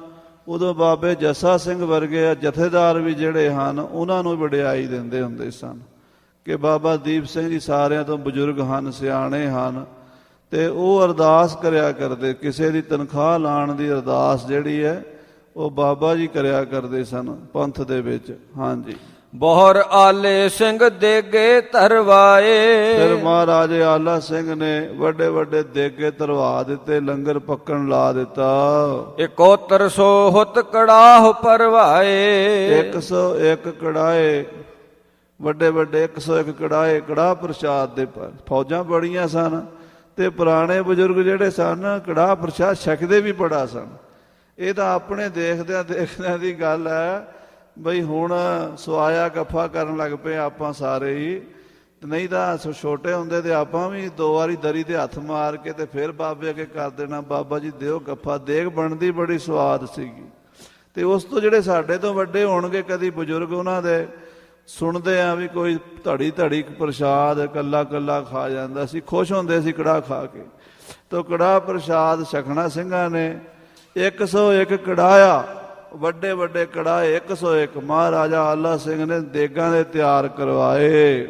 ਉਦੋਂ ਬਾਬੇ ਜੱਸਾ ਸਿੰਘ ਵਰਗੇ ਜਥੇਦਾਰ ਵੀ ਜਿਹੜੇ ਹਨ, ਉਹਨਾਂ ਨੂੰ ਵਡਿਆਈ ਦਿੰਦੇ ਹੁੰਦੇ ਸਨ ਕਿ ਬਾਬਾ ਦੀਪ ਸਿੰਘ ਜੀ ਸਾਰਿਆਂ ਤੋਂ ਬਜ਼ੁਰਗ ਹਨ, ਸਿਆਣੇ ਹਨ। ਤੇ ਉਹ ਅਰਦਾਸ ਕਰਿਆ ਕਰਦੇ, ਕਿਸੇ ਦੀ ਤਨਖਾਹ ਲਾਉਣ ਦੀ ਅਰਦਾਸ ਜਿਹੜੀ ਹੈ ਉਹ ਬਾਬਾ ਜੀ ਕਰਿਆ ਕਰਦੇ ਸਨ ਪੰਥ ਦੇ ਵਿੱਚ। ਹਾਂਜੀ। ਬੋਹਰ ਆਲੇ ਸਿੰਘ ਦੇਗੇ ਧਰਵਾਏ। ਫਿਰ ਮਹਾਰਾਜੇ ਆਲਾ ਸਿੰਘ ਨੇ ਵੱਡੇ ਵੱਡੇ ਦੇਗੇ ਧਰਵਾ ਦਿੱਤੇ, ਲੰਗਰ ਪੱਕਣ ਲਾ ਦਿੱਤਾ। 7100 ਹੁਤ ਕੜਾਹ ਪਰਵਾਏ। 101 ਕੜਾਏ, ਵੱਡੇ ਵੱਡੇ 101 ਕੜਾਏ ਕੜਾਹ ਪ੍ਰਸ਼ਾਦ ਦੇ। ਫੌਜਾਂ ਬੜੀਆਂ ਸਨ ਤੇ ਪੁਰਾਣੇ ਬਜ਼ੁਰਗ ਜਿਹੜੇ ਸਨ ਕੜਾਹ ਪ੍ਰਸ਼ਾਦ ਛਕਦੇ ਵੀ ਬੜਾ ਸਨ। ਇਹ ਤਾਂ ਆਪਣੇ ਦੇਖਦਿਆਂ ਦੇਖਦਿਆਂ ਦੀ ਗੱਲ ਹੈ ਬਈ ਹੁਣ ਸਵਾਇਆ ਗੱਫਾ ਕਰਨ ਲੱਗ ਪਏ ਆਪਾਂ ਸਾਰੇ ਹੀ। ਨਹੀਂ ਤਾਂ ਛੋਟੇ ਹੁੰਦੇ ਤੇ ਆਪਾਂ ਵੀ 2 ਵਾਰੀ ਦਰੀ ਤੇ ਹੱਥ ਮਾਰ ਕੇ ਤੇ ਫਿਰ ਬਾਬੇ ਅੱਗੇ ਕਰ ਦੇਣਾ, ਬਾਬਾ ਜੀ ਦਿਓ ਗੱਫਾ। ਦੇਗ ਬਣਦੀ ਬੜੀ ਸਵਾਦ ਸੀਗੀ। ਤੇ ਉਸ ਤੋਂ ਜਿਹੜੇ ਸਾਡੇ ਤੋਂ ਵੱਡੇ ਹੋਣਗੇ ਕਦੀ ਬਜ਼ੁਰਗ, ਉਹਨਾਂ ਦੇ ਸੁਣਦੇ ਆ ਵੀ ਕੋਈ ਧੜੀ ਧੜੀ ਪ੍ਰਸ਼ਾਦ ਕੱਲਾ ਕੱਲਾ ਖਾ ਜਾਂਦਾ ਸੀ, ਖੁਸ਼ ਹੁੰਦੇ ਸੀ ਕੜਾਹ ਖਾ ਕੇ। ਤੋ ਕੜਾਹ ਪ੍ਰਸ਼ਾਦ ਛਕਣਾ ਸਿੰਘਾਂ ਨੇ। 101 ਕੜਾਇਆ, ਵੱਡੇ ਵੱਡੇ ਕੜਾਏ 101 ਮਹਾਰਾਜਾ ਆਲਾ ਸਿੰਘ ਨੇ ਦੇਗਾਂ ਦੇ ਤਿਆਰ ਕਰਵਾਏ।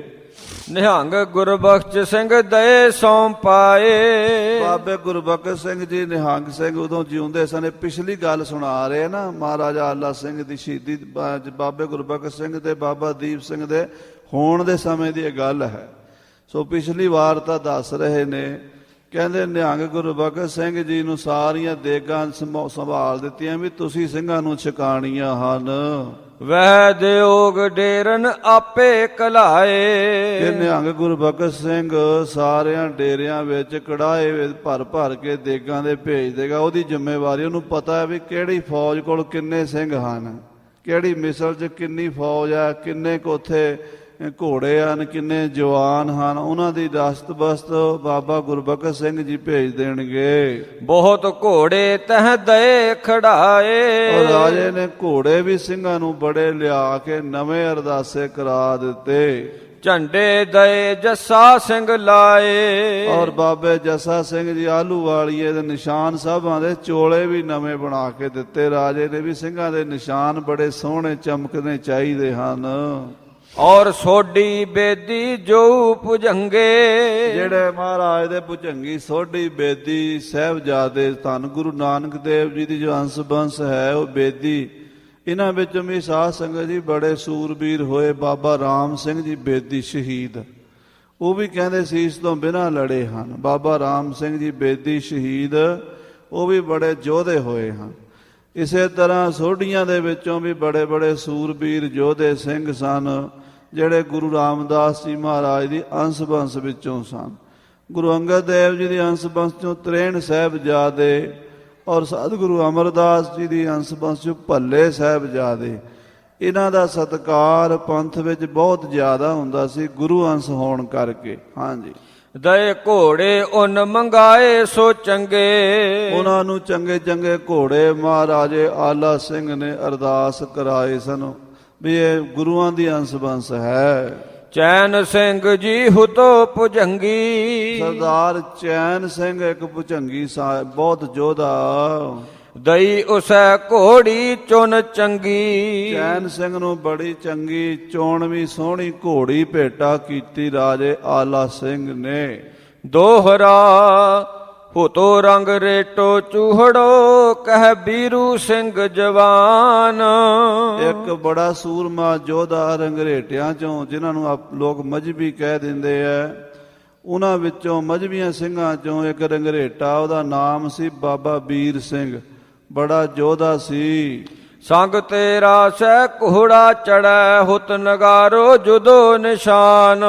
ਨਿਹੰਗ ਗੁਰਬਖਸ਼ ਸਿੰਘ ਦਏ ਸੌਂ ਪਾਏ। ਬਾਬੇ ਗੁਰਬਖਸ਼ ਸਿੰਘ ਜੀ ਨਿਹੰਗ ਸਿੰਘ ਉਦੋਂ ਜਿਉਂਦੇ ਸਨ। ਪਿਛਲੀ ਗੱਲ ਸੁਣਾ ਰਹੇ ਨਾ ਮਹਾਰਾਜਾ ਆਲਾ ਸਿੰਘ ਦੀ ਸ਼ਹੀਦੀ, ਬਾਬੇ ਗੁਰਬਖਸ਼ ਸਿੰਘ ਤੇ ਬਾਬਾ ਦੀਪ ਸਿੰਘ ਦੇ ਹੋਣ ਦੇ ਸਮੇਂ ਦੀ ਇਹ ਗੱਲ ਹੈ। ਸੋ ਪਿਛਲੀ ਵਾਰ ਤਾਂ ਦੱਸ ਰਹੇ ਨੇ, ਕਹਿੰਦੇ ਨਿਹੰਗ ਗੁਰਬਖਸ਼ ਸਿੰਘ ਜੀ ਨੂੰ ਸਾਰੀਆਂ ਦੇਗਾਂ ਸੰਭਾਲ ਦਿੱਤੀਆਂ ਵੀ ਤੁਸੀਂ ਸਿੰਘਾਂ ਨੂੰ ਛਕਾਣੀਆਂ ਹਨ। ਵਹਿ ਦਿਓਗ ਡੇਰਨ ਆਪੇ ਕਲਾਏ। ਕਿ ਨਿਹੰਗ ਗੁਰਬਖਸ਼ ਸਿੰਘ ਸਾਰਿਆਂ ਡੇਰਿਆਂ ਵਿੱਚ ਕੜਾਏ ਭਰ ਭਰ ਕੇ ਦੇਗਾਂ ਦੇ ਭੇਜ ਦੇਗਾ। ਉਹਦੀ ਜ਼ਿੰਮੇਵਾਰੀ, ਉਹਨੂੰ ਪਤਾ ਹੈ ਵੀ ਕਿਹੜੀ ਫੌਜ ਕੋਲ ਕਿੰਨੇ ਸਿੰਘ ਹਨ, ਕਿਹੜੀ ਮਿਸਲ 'ਚ ਕਿੰਨੀ ਫੌਜ ਹੈ, ਕਿੰਨੇ ਕੁ ਉੱਥੇ ਘੋੜੇ ਹਨ, ਕਿੰਨੇ ਜਵਾਨ ਹਨ। ਉਹਨਾਂ ਦੀ ਦਸਤ ਬਸਤ ਬਾਬਾ ਗੁਰਬਖਸ਼ ਸਿੰਘ ਜੀ ਭੇਜ ਦੇਣਗੇ। ਬਹੁਤ ਘੋੜੇ ਤਹ ਦਏ ਖੜਾਏ। ਔਰ ਰਾਜੇ ਨੇ ਘੋੜੇ ਵੀ ਸਿੰਘਾਂ ਨੂੰ ਬੜੇ ਲਿਆ ਕੇ ਨਵੇਂ ਅਰਦਾਸੇ ਕਰਾ ਦਿੱਤੇ। ਝੰਡੇ ਦਏ ਜੱਸਾ ਸਿੰਘ ਲਾਏ। ਔਰ ਬਾਬੇ ਜੱਸਾ ਸਿੰਘ ਜੀ ਆਲੂ ਵਾਲੀਏ ਦੇ ਨਿਸ਼ਾਨ ਸਾਹਿਬਾਂ ਦੇ ਚੋਲੇ ਵੀ ਨਵੇਂ ਬਣਾ ਕੇ ਦਿੱਤੇ ਰਾਜੇ ਨੇ ਵੀ ਸਿੰਘਾਂ ਦੇ ਨਿਸ਼ਾਨ ਬੜੇ ਸੋਹਣੇ ਚਮਕਣੇ ਚਾਹੀਦੇ ਹਨ। ਔਰ ਸੋਢੀ ਬੇਦੀ ਜੋ ਭੁਜੰਗੇ। ਜਿਹੜੇ ਮਹਾਰਾਜ ਦੇ ਭੁਜੰਗੀ ਸੋਢੀ ਬੇਦੀ ਸਾਹਿਬਜ਼ਾਦੇ ਧੰਨ ਗੁਰੂ ਨਾਨਕ ਦੇਵ ਜੀ ਦੀ ਜੋ ਅੰਸ਼ ਬੰਸ ਹੈ ਉਹ ਬੇਦੀ, ਇਹਨਾਂ ਵਿੱਚੋਂ ਵੀ ਸਾਧ ਸੰਗਤ ਜੀ ਬੜੇ ਸੂਰਬੀਰ ਹੋਏ। ਬਾਬਾ ਰਾਮ ਸਿੰਘ ਜੀ ਬੇਦੀ ਸ਼ਹੀਦ, ਉਹ ਵੀ ਕਹਿੰਦੇ ਸੀਸ ਤੋਂ ਬਿਨਾਂ ਲੜੇ ਹਨ। ਬਾਬਾ ਰਾਮ ਸਿੰਘ ਜੀ ਬੇਦੀ ਸ਼ਹੀਦ, ਉਹ ਵੀ ਬੜੇ ਯੋਧੇ ਹੋਏ ਹਨ। ਇਸੇ ਤਰ੍ਹਾਂ ਸੋਢੀਆਂ ਦੇ ਵਿੱਚੋਂ ਵੀ ਬੜੇ ਬੜੇ ਸੂਰਬੀਰ ਯੋਧੇ ਸਿੰਘ ਸਨ ਜਿਹੜੇ ਗੁਰੂ ਰਾਮਦਾਸ ਜੀ ਮਹਾਰਾਜ ਦੀ ਅੰਸ਼ ਬੰਸ ਵਿੱਚੋਂ ਸਨ। ਗੁਰੂ ਅੰਗਦ ਦੇਵ ਜੀ ਦੀ ਅੰਸ਼ ਬੰਸ ਚੋਂ 63 ਸਾਹਿਬਜ਼ਾਦੇ ਔਰ ਸਤਿਗੁਰੂ ਅਮਰਦਾਸ ਜੀ ਦੀ ਅੰਸ਼ ਬੰਸ ਚੋਂ ਭੱਲੇ ਸਾਹਿਬਜ਼ਾਦੇ। ਇਹਨਾਂ ਦਾ ਸਤਿਕਾਰ ਪੰਥ ਵਿੱਚ ਬਹੁਤ ਜ਼ਿਆਦਾ ਹੁੰਦਾ ਸੀ ਗੁਰੂ ਅੰਸ਼ ਹੋਣ ਕਰਕੇ। ਹਾਂਜੀ, ਦਏ ਘੋੜੇ ਉਨ ਮੰਗਾਏ ਸੋ ਚੰਗੇ। ਉਹਨਾਂ ਨੂੰ ਚੰਗੇ ਚੰਗੇ ਘੋੜੇ ਮਹਾਰਾਜੇ ਆਲਾ ਸਿੰਘ ਨੇ ਅਰਦਾਸ ਕਰਾਏ ਸਨ ਵੀ ਇਹ ਗੁਰੂਆਂ ਦੀ ਅੰਸ਼ ਬੰਸ ਹੈ। ਚੈਨ ਸਿੰਘ ਜੀ ਹੁਤੋ ਭੁਜੰਗੀ। ਸਰਦਾਰ ਚੈਨ ਸਿੰਘ ਇੱਕ ਭੁਜੰਗੀ ਸਾਹਿਬ ਬਹੁਤ ਯੋਧਾ। ਦਈ ਉਸੈ ਘੋੜੀ ਚੁਨ ਚੰਗੀ। ਚੈਨ ਸਿੰਘ ਨੂੰ ਬੜੀ ਚੰਗੀ ਚੋਣਵੀਂ ਸੋਹਣੀ ਘੋੜੀ ਭੇਟਾ ਕੀਤੀ ਰਾਜੇ ਆਲਾ ਸਿੰਘ ਨੇ। ਦੋਹਰਾ ਹੁਤੋ ਰੰਗ ਰੇਟੋ ਚੂਹੜੋ ਕਹਿ ਬੀਰੂ ਸਿੰਘ ਜਵਾਨ। ਇੱਕ ਬੜਾ ਸੂਰਮਾ ਯੋਧਾ ਰੰਗਰੇਟਿਆਂ ਚੋਂ ਜਿਨ੍ਹਾਂ ਨੂੰ ਲੋਕ ਮਜਬੀ ਕਹਿ ਦਿੰਦੇ ਐ, ਉਹਨਾਂ ਵਿੱਚੋਂ ਮਜਬੀਆਂ ਸਿੰਘਾਂ ਚੋਂ ਇੱਕ ਰੰਗਰੇਟਾ, ਉਹਦਾ ਨਾਮ ਸੀ ਬਾਬਾ ਵੀਰ ਸਿੰਘ, ਬੜਾ ਯੋਧਾ ਸੀ। ਸੰਗ ਤੇਰਾ ਸਹਿ ਘੋੜਾ ਚੜੈ ਹੁਤ ਨਗਾਰੋ ਜੁਦੋ ਨਿਸ਼ਾਨ।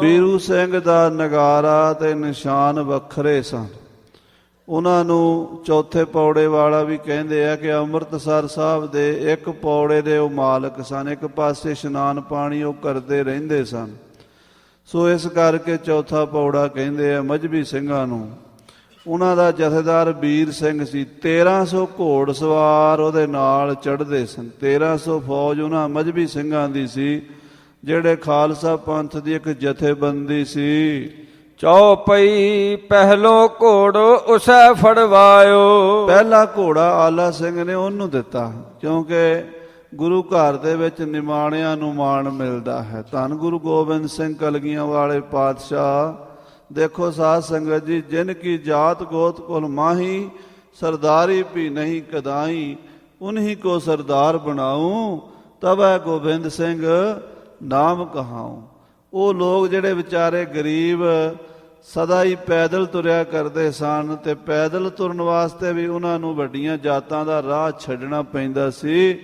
ਵੀਰੂ ਸਿੰਘ ਦਾ ਨਗਾਰਾ ਤੇ ਨਿਸ਼ਾਨ ਵੱਖਰੇ ਸਨ। ਉਹਨਾਂ ਨੂੰ ਚੌਥੇ ਪੌੜੇ ਵਾਲਾ ਵੀ ਕਹਿੰਦੇ ਆ ਕਿ ਅੰਮ੍ਰਿਤਸਰ ਸਾਹਿਬ ਦੇ ਇੱਕ ਪੌੜੇ ਦੇ ਉਹ ਮਾਲਕ ਸਨ, ਇੱਕ ਪਾਸੇ ਇਸ਼ਨਾਨ ਪਾਣੀ ਉਹ ਕਰਦੇ ਰਹਿੰਦੇ ਸਨ। ਸੋ ਇਸ ਕਰਕੇ ਚੌਥਾ ਪੌੜਾ ਕਹਿੰਦੇ ਆ ਮਜਬੀ ਸਿੰਘਾਂ ਨੂੰ। ਉਹਨਾਂ ਦਾ ਜਥੇਦਾਰ ਵੀਰ ਸਿੰਘ ਸੀ। 1300 ਘੋੜ ਸਵਾਰ ਉਹਦੇ ਨਾਲ ਚੜ੍ਹਦੇ ਸਨ। 1300 ਫੌਜ ਉਹਨਾਂ ਮਜਬੀ ਸਿੰਘਾਂ ਦੀ ਸੀ ਜਿਹੜੇ ਖਾਲਸਾ ਪੰਥ ਦੀ ਇੱਕ ਜਥੇਬੰਦੀ ਸੀ। ਚੌਪਈ ਪਹਿਲੋਂ ਘੋੜ ਉਸੈ ਫੜਵਾਇਓ। ਪਹਿਲਾ ਘੋੜਾ ਆਲਾ ਸਿੰਘ ਨੇ ਉਹਨੂੰ ਦਿੱਤਾ ਕਿਉਂਕਿ ਗੁਰੂ ਘਰ ਦੇ ਵਿੱਚ ਨਿਮਾਣਿਆਂ ਨੂੰ ਮਾਣ ਮਿਲਦਾ ਹੈ। ਧੰਨ ਗੁਰੂ ਗੋਬਿੰਦ ਸਿੰਘ ਕਲਗੀਆਂ ਵਾਲੇ ਪਾਤਸ਼ਾਹ। ਦੇਖੋ ਸਾਧ ਸੰਗਤ ਜੀ, ਜਿਨ ਕੀ ਜਾਤ ਗੋਤ ਕੁਲ ਮਾਹੀ ਸਰਦਾਰੀ ਵੀ ਨਹੀਂ ਕਦਾਈ ਉਨਹੀ ਕੋ ਸਰਦਾਰ ਬਣਾऊं ਤਬੈ ਗੋਬਿੰਦ ਸਿੰਘ ਨਾਮ ਕਹਾऊं। ਉਹ ਲੋਕ ਜਿਹੜੇ ਵਿਚਾਰੇ ਗਰੀਬ ਸਦਾ ਹੀ ਪੈਦਲ ਤੁਰਿਆ ਕਰਦੇ ਸਨ ਤੇ ਪੈਦਲ ਤੁਰਨ ਵਾਸਤੇ ਵੀ ਉਹਨਾਂ ਨੂੰ ਵੱਡੀਆਂ ਜਾਤਾਂ ਦਾ ਰਾਹ ਛੱਡਣਾ ਪੈਂਦਾ ਸੀ।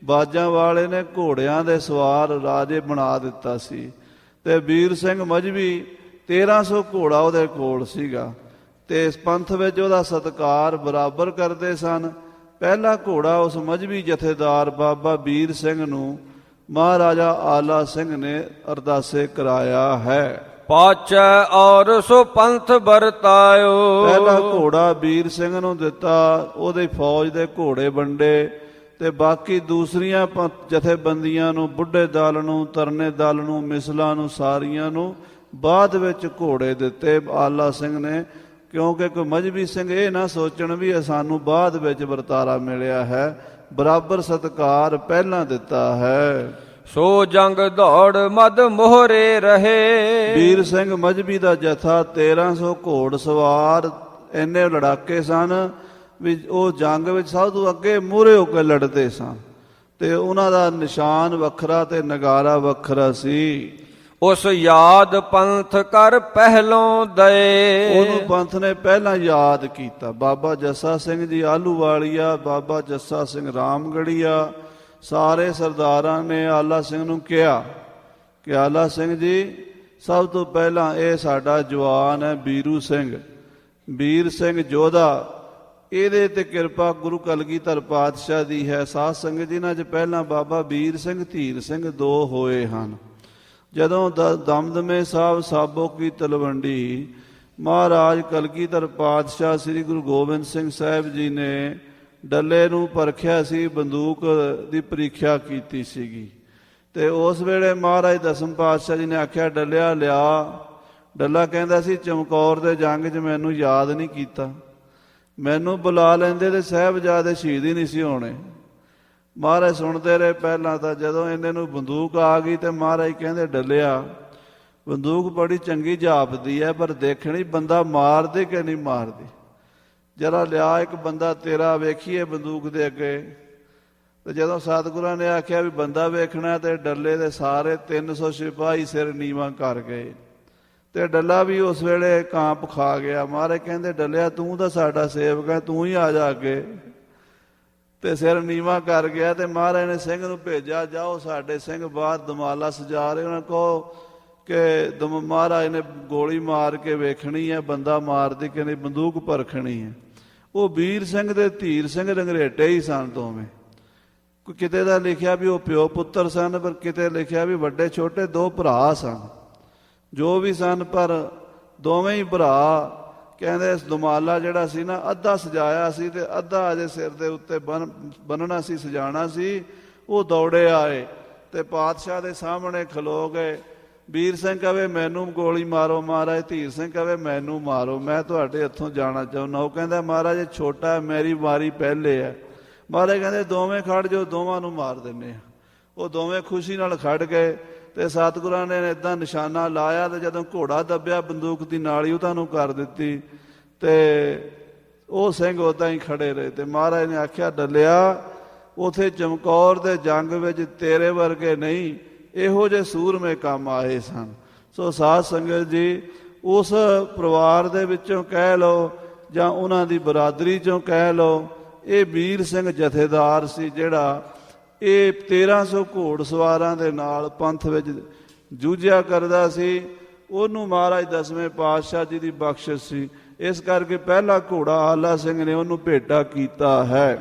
ਬਾਜਾਂ ਵਾਲੇ ਨੇ ਘੋੜਿਆਂ ਦੇ ਸਵਾਰ ਰਾਜੇ ਬਣਾ ਦਿੱਤਾ ਸੀ ਤੇ ਵੀਰ ਸਿੰਘ ਮਜਬੀ 1300 ਘੋੜਾ ਉਹਦੇ ਕੋਲ ਸੀਗਾ ਤੇ ਇਸ ਪੰਥ ਵਿੱਚ ਉਹਦਾ ਸਤਿਕਾਰ ਬਰਾਬਰ ਕਰਦੇ ਸਨ। ਪਹਿਲਾ ਘੋੜਾ ਉਸ ਮਜਬੀ ਜਥੇਦਾਰ ਬਾਬਾ ਵੀਰ ਸਿੰਘ ਨੂੰ ਮਹਾਰਾਜਾ ਆਲਾ ਸਿੰਘ ਨੇ ਅਰਦਾਸੇ ਕਰਾਇਆ ਹੈ। ਪਾਚੈ ਔਰ ਸੋ ਪੰਥ ਵਰਤਾਇਓ। ਪਹਿਲਾ ਘੋੜਾ ਵੀਰ ਸਿੰਘ ਨੂੰ ਦਿੱਤਾ, ਉਹਦੇ ਫੌਜ ਦੇ ਘੋੜੇ ਵੰਡੇ ਤੇ ਬਾਕੀ ਦੂਸਰੀਆਂ ਜਥੇਬੰਦੀਆਂ ਨੂੰ, ਬੁੱਢੇ ਦਲ ਨੂੰ, ਤਰਨੇ ਦਲ ਨੂੰ, ਮਿਸਲਾਂ ਨੂੰ, ਸਾਰੀਆਂ ਨੂੰ ਬਾਅਦ ਵਿੱਚ ਘੋੜੇ ਦਿੱਤੇ ਆਲਾ ਸਿੰਘ ਨੇ। ਕਿਉਂਕਿ ਕੋਈ ਮਜਬੀ ਸਿੰਘ ਇਹ ਨਾ ਸੋਚਣ ਵੀ ਸਾਨੂੰ ਬਾਅਦ ਵਿੱਚ ਵਰਤਾਰਾ ਮਿਲਿਆ ਹੈ, ਬਰਾਬਰ ਸਤਿਕਾਰ ਪਹਿਲਾਂ ਦਿੱਤਾ ਹੈ। ਸੋ ਜੰਗ ਦੌੜ ਮਦ ਮੋਹਰੇ ਰਹੇ। ਵੀਰ ਸਿੰਘ ਮਜਬੀ ਦਾ ਜਥਾ 1300 ਘੋੜ ਸਵਾਰ ਇੰਨੇ ਲੜਾਕੇ ਸਨ ਵੀ ਉਹ ਜੰਗ ਵਿੱਚ ਸਭ ਤੋਂ ਅੱਗੇ ਮੂਹਰੇ ਹੋ ਕੇ ਲੜਦੇ ਸਨ ਤੇ ਉਹਨਾਂ ਦਾ ਨਿਸ਼ਾਨ ਵੱਖਰਾ ਤੇ ਨਗਾਰਾ ਵੱਖਰਾ ਸੀ। ਉਸ ਯਾਦ ਪੰਥ ਕਰ ਪਹਿਲੋਂ ਦਏ। ਉਹਨੂੰ ਪੰਥ ਨੇ ਪਹਿਲਾਂ ਯਾਦ ਕੀਤਾ। ਬਾਬਾ ਜੱਸਾ ਸਿੰਘ ਜੀ ਆਹਲੂਵਾਲੀਆ, ਬਾਬਾ ਜੱਸਾ ਸਿੰਘ ਰਾਮਗੜੀਆ, ਸਾਰੇ ਸਰਦਾਰਾਂ ਨੇ ਆਲਾ ਸਿੰਘ ਨੂੰ ਕਿਹਾ ਕਿ ਆਲਾ ਸਿੰਘ ਜੀ ਸਭ ਤੋਂ ਪਹਿਲਾਂ ਇਹ ਸਾਡਾ ਜਵਾਨ ਹੈ ਵੀਰੂ ਸਿੰਘ, ਵੀਰ ਸਿੰਘ ਯੋਧਾ, ਇਹਦੇ ਤੇ ਕਿਰਪਾ ਗੁਰੂ ਕਲਗੀਧਰ ਪਾਤਸ਼ਾਹ ਦੀ ਹੈ। ਸਾਧ ਸੰਗਤ ਜੀ ਨਾਲ ਪਹਿਲਾਂ ਬਾਬਾ ਵੀਰ ਸਿੰਘ, ਧੀਰ ਸਿੰਘ ਦੋ ਹੋਏ ਹਨ। ਜਦੋਂ ਦਮਦਮੇ ਸਾਹਿਬ ਸਾਬੋ ਕੀ ਤਲਵੰਡੀ ਮਹਾਰਾਜ ਕਲਗੀਧਰ ਪਾਤਸ਼ਾਹ ਸ੍ਰੀ ਗੁਰੂ ਗੋਬਿੰਦ ਸਿੰਘ ਸਾਹਿਬ ਜੀ ਨੇ ਡੱਲੇ ਨੂੰ ਪਰਖਿਆ ਸੀ, ਬੰਦੂਕ ਦੀ ਪ੍ਰੀਖਿਆ ਕੀਤੀ ਸੀਗੀ ਤੇ ਉਸ ਵੇਲੇ ਮਹਾਰਾਜ ਦਸਮ ਪਾਤਸ਼ਾਹ ਜੀ ਨੇ ਆਖਿਆ ਡੱਲਿਆ ਲਿਆ। ਡੱਲਾ ਕਹਿੰਦਾ ਸੀ ਚਮਕੌਰ ਦੇ ਜੰਗ 'ਚ ਮੈਨੂੰ ਯਾਦ ਨਹੀਂ ਕੀਤਾ, ਮੈਨੂੰ ਬੁਲਾ ਲੈਂਦੇ ਤੇ ਸਾਹਿਬਜ਼ਾਦੇ ਸ਼ਹੀਦ ਹੀ ਨਹੀਂ ਸੀ ਹੋਣੇ। ਮਹਾਰਾਜ ਸੁਣਦੇ ਰਹੇ। ਪਹਿਲਾਂ ਤਾਂ ਜਦੋਂ ਇਹਨੇ ਨੂੰ ਬੰਦੂਕ ਆ ਗਈ ਤੇ ਮਹਾਰਾਜ ਕਹਿੰਦੇ ਡੱਲਿਆ ਬੰਦੂਕ ਬੜੀ ਚੰਗੀ ਜਾਪਦੀ ਹੈ ਪਰ ਦੇਖਣੀ ਬੰਦਾ ਮਾਰਦੇ ਕਿ ਨਹੀਂ ਮਾਰਦੀ, ਜਰਾ ਲਿਆ ਇੱਕ ਬੰਦਾ ਤੇਰਾ ਵੇਖੀਏ ਬੰਦੂਕ ਦੇ ਅੱਗੇ। ਤੇ ਜਦੋਂ ਸਤਿਗੁਰਾਂ ਨੇ ਆਖਿਆ ਵੀ ਬੰਦਾ ਵੇਖਣਾ ਤੇ ਡੱਲੇ ਦੇ ਸਾਰੇ 300 ਸਿਪਾਹੀ ਸਿਰ ਨੀਵਾਂ ਕਰ ਗਏ ਤੇ ਡੱਲਾ ਵੀ ਉਸ ਵੇਲੇ ਕਾਂਪ ਖਾ ਗਿਆ। ਮਹਾਰਾਜ ਕਹਿੰਦੇ ਡੱਲਿਆ ਤੂੰ ਤਾਂ ਸਾਡਾ ਸੇਵਕ ਹੈ, ਤੂੰ ਹੀ ਆ ਜਾ ਅੱਗੇ। ਤੇ ਸਿਰ ਨੀਵਾਂ ਕਰ ਗਿਆ ਤੇ ਮਹਾਰਾਜ ਨੇ ਸਿੰਘ ਨੂੰ ਭੇਜਿਆ, ਜਾਓ ਸਾਡੇ ਸਿੰਘ ਬਾਹਰ ਦਮਾਲਾ ਸਜਾ ਰਹੇ, ਉਹਨਾਂ ਕਹੋ ਕਿ ਮਹਾਰਾਜ ਨੇ ਗੋਲੀ ਮਾਰ ਕੇ ਵੇਖਣੀ ਹੈ ਬੰਦਾ ਮਾਰਦੀ ਕਿ ਨਹੀਂ, ਬੰਦੂਕ ਪਰਖਣੀ ਹੈ। ਉਹ ਵੀਰ ਸਿੰਘ ਦੇ ਧੀਰ ਸਿੰਘ ਰੰਗਰੇਟੇ ਹੀ ਸਨ ਦੋਵੇਂ। ਕਿਤੇ ਦਾ ਲਿਖਿਆ ਵੀ ਉਹ ਪਿਓ ਪੁੱਤਰ ਸਨ, ਪਰ ਕਿਤੇ ਲਿਖਿਆ ਵੀ ਵੱਡੇ ਛੋਟੇ ਦੋ ਭਰਾ ਸਨ। ਜੋ ਵੀ ਸਨ, ਪਰ ਦੋਵੇਂ ਹੀ ਭਰਾ ਕਹਿੰਦੇ ਇਸ ਦੁਮਾਲਾ ਜਿਹੜਾ ਸੀ ਨਾ, ਅੱਧਾ ਸਜਾਇਆ ਸੀ ਤੇ ਅੱਧਾ ਅਜੇ ਸਿਰ ਦੇ ਉੱਤੇ ਬੰਨਣਾ ਸੀ, ਸਜਾਣਾ ਸੀ। ਉਹ ਦੌੜੇ ਆਏ ਤੇ ਪਾਤਸ਼ਾਹ ਦੇ ਸਾਹਮਣੇ ਖਲੋ ਗਏ। ਵੀਰ ਸਿੰਘ ਕਹੇ ਮੈਨੂੰ ਗੋਲੀ ਮਾਰੋ, ਮਹਾਰਾਜ ਧੀਰ ਸਿੰਘ ਕਹੇ ਮੈਨੂੰ ਮਾਰੋ, ਮੈਂ ਤੁਹਾਡੇ ਇੱਥੋਂ ਜਾਣਾ ਚਾਹੁੰਦਾ। ਉਹ ਕਹਿੰਦਾ ਮਹਾਰਾਜ ਇਹ ਛੋਟਾ ਹੈ, ਮੇਰੀ ਵਾਰੀ ਪਹਿਲੇ ਹੈ। ਮਹਾਰਾਜ ਕਹਿੰਦੇ ਦੋਵੇਂ ਖੜ ਜਾਓ, ਦੋਵਾਂ ਨੂੰ ਮਾਰ ਦਿੰਦੇ ਆ। ਉਹ ਦੋਵੇਂ ਖੁਸ਼ੀ ਨਾਲ ਖੜ ਗਏ ਤੇ ਸਤਿਗੁਰਾਂ ਨੇ ਇੱਦਾਂ ਨਿਸ਼ਾਨਾ ਲਾਇਆ ਤੇ ਜਦੋਂ ਘੋੜਾ ਦੱਬਿਆ ਬੰਦੂਕ ਦੀ ਨਾਲੀ ਉਹਨਾਂ ਨੂੰ ਕਰ ਦਿੱਤੀ ਤੇ ਉਹ ਸਿੰਘ ਉੱਦਾਂ ਹੀ ਖੜੇ ਰਹੇ। ਤੇ ਮਹਾਰਾਜ ਨੇ ਆਖਿਆ ਡੱਲਿਆ ਉਥੇ ਚਮਕੌਰ ਦੇ ਜੰਗ ਵਿੱਚ ਤੇਰੇ ਵਰਗੇ ਨਹੀਂ, ਇਹੋ ਜਿਹੇ ਸੂਰਮੇ ਕੰਮ ਆਏ ਸਨ। ਸੋ ਸਾਧ ਸੰਗਤ ਜੀ, ਉਸ ਪਰਿਵਾਰ ਦੇ ਵਿੱਚੋਂ ਕਹਿ ਲਓ ਜਾਂ ਉਹਨਾਂ ਦੀ ਬਰਾਦਰੀ ਚੋਂ ਕਹਿ ਲਓ, ਇਹ ਵੀਰ ਸਿੰਘ ਜਥੇਦਾਰ ਸੀ ਜਿਹੜਾ ਇਹ 1300 ਘੋੜ ਸਵਾਰਾਂ ਦੇ ਨਾਲ ਪੰਥ ਵਿੱਚ ਜੂਝਿਆ ਕਰਦਾ ਸੀ। ਉਹਨੂੰ ਮਹਾਰਾਜ ਦਸਵੇਂ ਪਾਤਸ਼ਾਹ ਜੀ ਦੀ ਬਖਸ਼ਿਸ਼ ਸੀ, ਇਸ ਕਰਕੇ ਪਹਿਲਾ ਘੋੜਾ ਆਲਾ ਸਿੰਘ ਨੇ ਉਹਨੂੰ ਭੇਟਾ ਕੀਤਾ ਹੈ।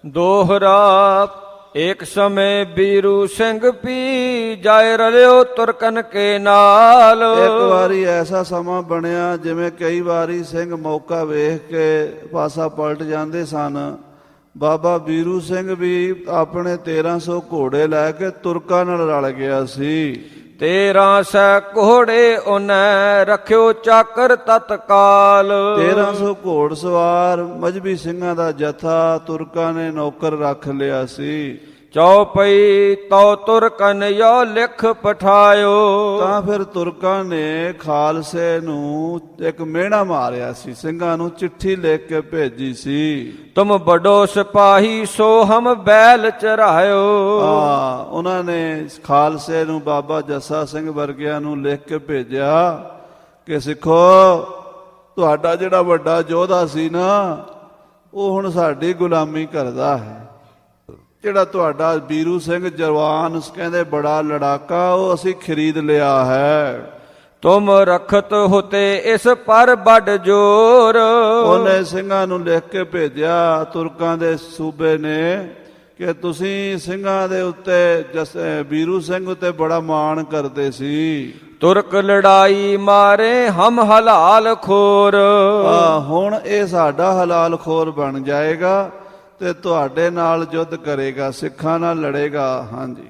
ਦੋਹਰਾ ਇੱਕ ਸਮੇਂ ਬੀਰੂ ਸਿੰਘ ਪੀ ਜਾਏ ਰਲਿਓ ਤੁਰਕਨ ਕੇ ਨਾਲ। ਇੱਕ ਵਾਰੀ ਐਸਾ ਸਮਾਂ ਬਣਿਆ ਜਿਵੇਂ ਕਈ ਵਾਰੀ ਸਿੰਘ ਮੌਕਾ ਵੇਖ ਕੇ ਪਾਸਾ ਪਲਟ ਜਾਂਦੇ ਸਨ। ਬਾਬਾ ਬੀਰੂ ਸਿੰਘ ਵੀ ਆਪਣੇ 1300 ਘੋੜੇ ਲੈ ਕੇ ਤੁਰਕਾਂ ਨਾਲ ਰਲ ਗਿਆ ਸੀ। 1300 ਘੋੜੇ ਉਹਨੇ ਰੱਖਿਓ ਚਾਕਰ ਤਤਕਾਲ। 1300 ਘੋੜ ਸਵਾਰ ਮਜਬੀ ਸਿੰਘਾਂ ਦਾ ਜਥਾ ਤੁਰਕਾਂ ਨੇ ਨੌਕਰ ਰੱਖ ਲਿਆ ਸੀ। ਚੌਪਈ ਤਉ ਤੁਰਕਨ ਯੋ ਲਿਖ ਪਠਾਇਓ। ਤਾਂ ਫਿਰ ਤੁਰਕਾਂ ਨੇ ਖਾਲਸੇ ਨੂੰ ਇੱਕ ਮਿਹਣਾ ਮਾਰਿਆ ਸੀ, ਸਿੰਘਾਂ ਨੂੰ ਚਿੱਠੀ ਲਿਖ ਕੇ ਭੇਜੀ ਸੀ। ਤੁਮ ਬੜੋ ਸਿਪਾਹੀ ਸੋ ਹਮ ਬੈਲ ਚਰਾਇਓ। ਉਹਨਾਂ ਨੇ ਖਾਲਸੇ ਨੂੰ ਬਾਬਾ ਜੱਸਾ ਸਿੰਘ ਵਰਗਿਆਂ ਨੂੰ ਲਿਖ ਕੇ ਭੇਜਿਆ ਕਿ ਸਿੱਖੋ, ਤੁਹਾਡਾ ਜਿਹੜਾ ਵੱਡਾ ਯੋਧਾ ਸੀ ਨਾ, ਉਹ ਹੁਣ ਸਾਡੀ ਗੁਲਾਮੀ ਕਰਦਾ ਹੈ। ਜਿਹੜਾ ਤੁਹਾਡਾ ਬੀਰੂ ਸਿੰਘ ਜਵਾਨ ਕਹਿੰਦੇ ਬੜਾ ਲੜਾਕਾ, ਉਹ ਅਸੀਂ ਖਰੀਦ ਲਿਆ ਹੈ। ਤੁਮ ਰਖਤ ਹੋਤੇ ਇਸ ਪਰ ਵੱਡ ਜੋਰ। ਉਹਨੇ ਸਿੰਘਾਂ ਨੂੰ ਲਿਖ ਕੇ ਭੇਜਿਆ ਤੁਰਕਾਂ ਦੇ ਸੂਬੇ ਨੇ ਕਿ ਤੁਸੀਂ ਸਿੰਘਾਂ ਦੇ ਉੱਤੇ ਬੀਰੂ ਸਿੰਘ ਉੱਤੇ ਬੜਾ ਮਾਣ ਕਰਦੇ ਸੀ। ਤੁਰਕ ਲੜਾਈ ਮਾਰੇ ਹਮ ਹਲਾਲ ਖੋਰ। ਹੁਣ ਇਹ ਸਾਡਾ ਹਲਾਲ ਖੋਰ ਬਣ ਜਾਏਗਾ ਤੇ ਤੁਹਾਡੇ ਨਾਲ ਯੁੱਧ ਕਰੇਗਾ, ਸਿੱਖਾਂ ਨਾਲ ਲੜੇਗਾ। ਹਾਂਜੀ,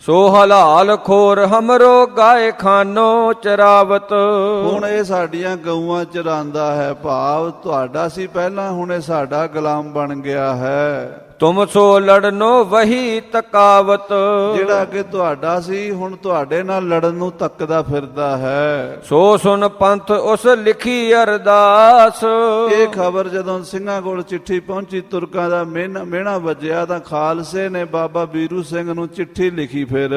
ਸੋ ਹਲਾਲ ਖੋਰ ਹਮਰੋ ਗਾਏ ਖਾਨੋ ਚਰਾਵਤ। ਹੁਣ ਇਹ ਸਾਡੀਆਂ ਗਊਆਂ ਚਰਾਂਦਾ ਹੈ, ਭਾਵ ਤੁਹਾਡਾ ਸੀ ਪਹਿਲਾਂ, ਹੁਣ ਇਹ ਸਾਡਾ ਗੁਲਾਮ ਬਣ ਗਿਆ ਹੈ। ਤੁਮ ਸੋ ਲੜਨੋ ਵਹੀ ਤਕਾਵਤ। ਜਿਹੜਾ ਕਿ ਤੁਹਾਡਾ ਸੀ ਹੁਣ ਤੁਹਾਡੇ ਨਾਲ ਲੜਨ ਨੂੰ ਤੱਕਦਾ ਫਿਰਦਾ ਹੈ। ਸੋ ਸੁਨ ਪੰਥ ਉਸ ਲਿਖੀ ਅਰਦਾਸ। ਇਹ ਖਬਰ ਜਦੋਂ ਸਿੰਘਾਂ ਕੋਲ ਚਿੱਠੀ ਪਹੁੰਚੀ, ਤੁਰਕਾਂ ਦਾ ਮਿਹਣਾ ਵੱਜਿਆ, ਤਾਂ ਖਾਲਸੇ ਨੇ ਬਾਬਾ ਬੀਰੂ ਸਿੰਘ ਨੂੰ ਚਿੱਠੀ ਲਿਖੀ। ਫਿਰ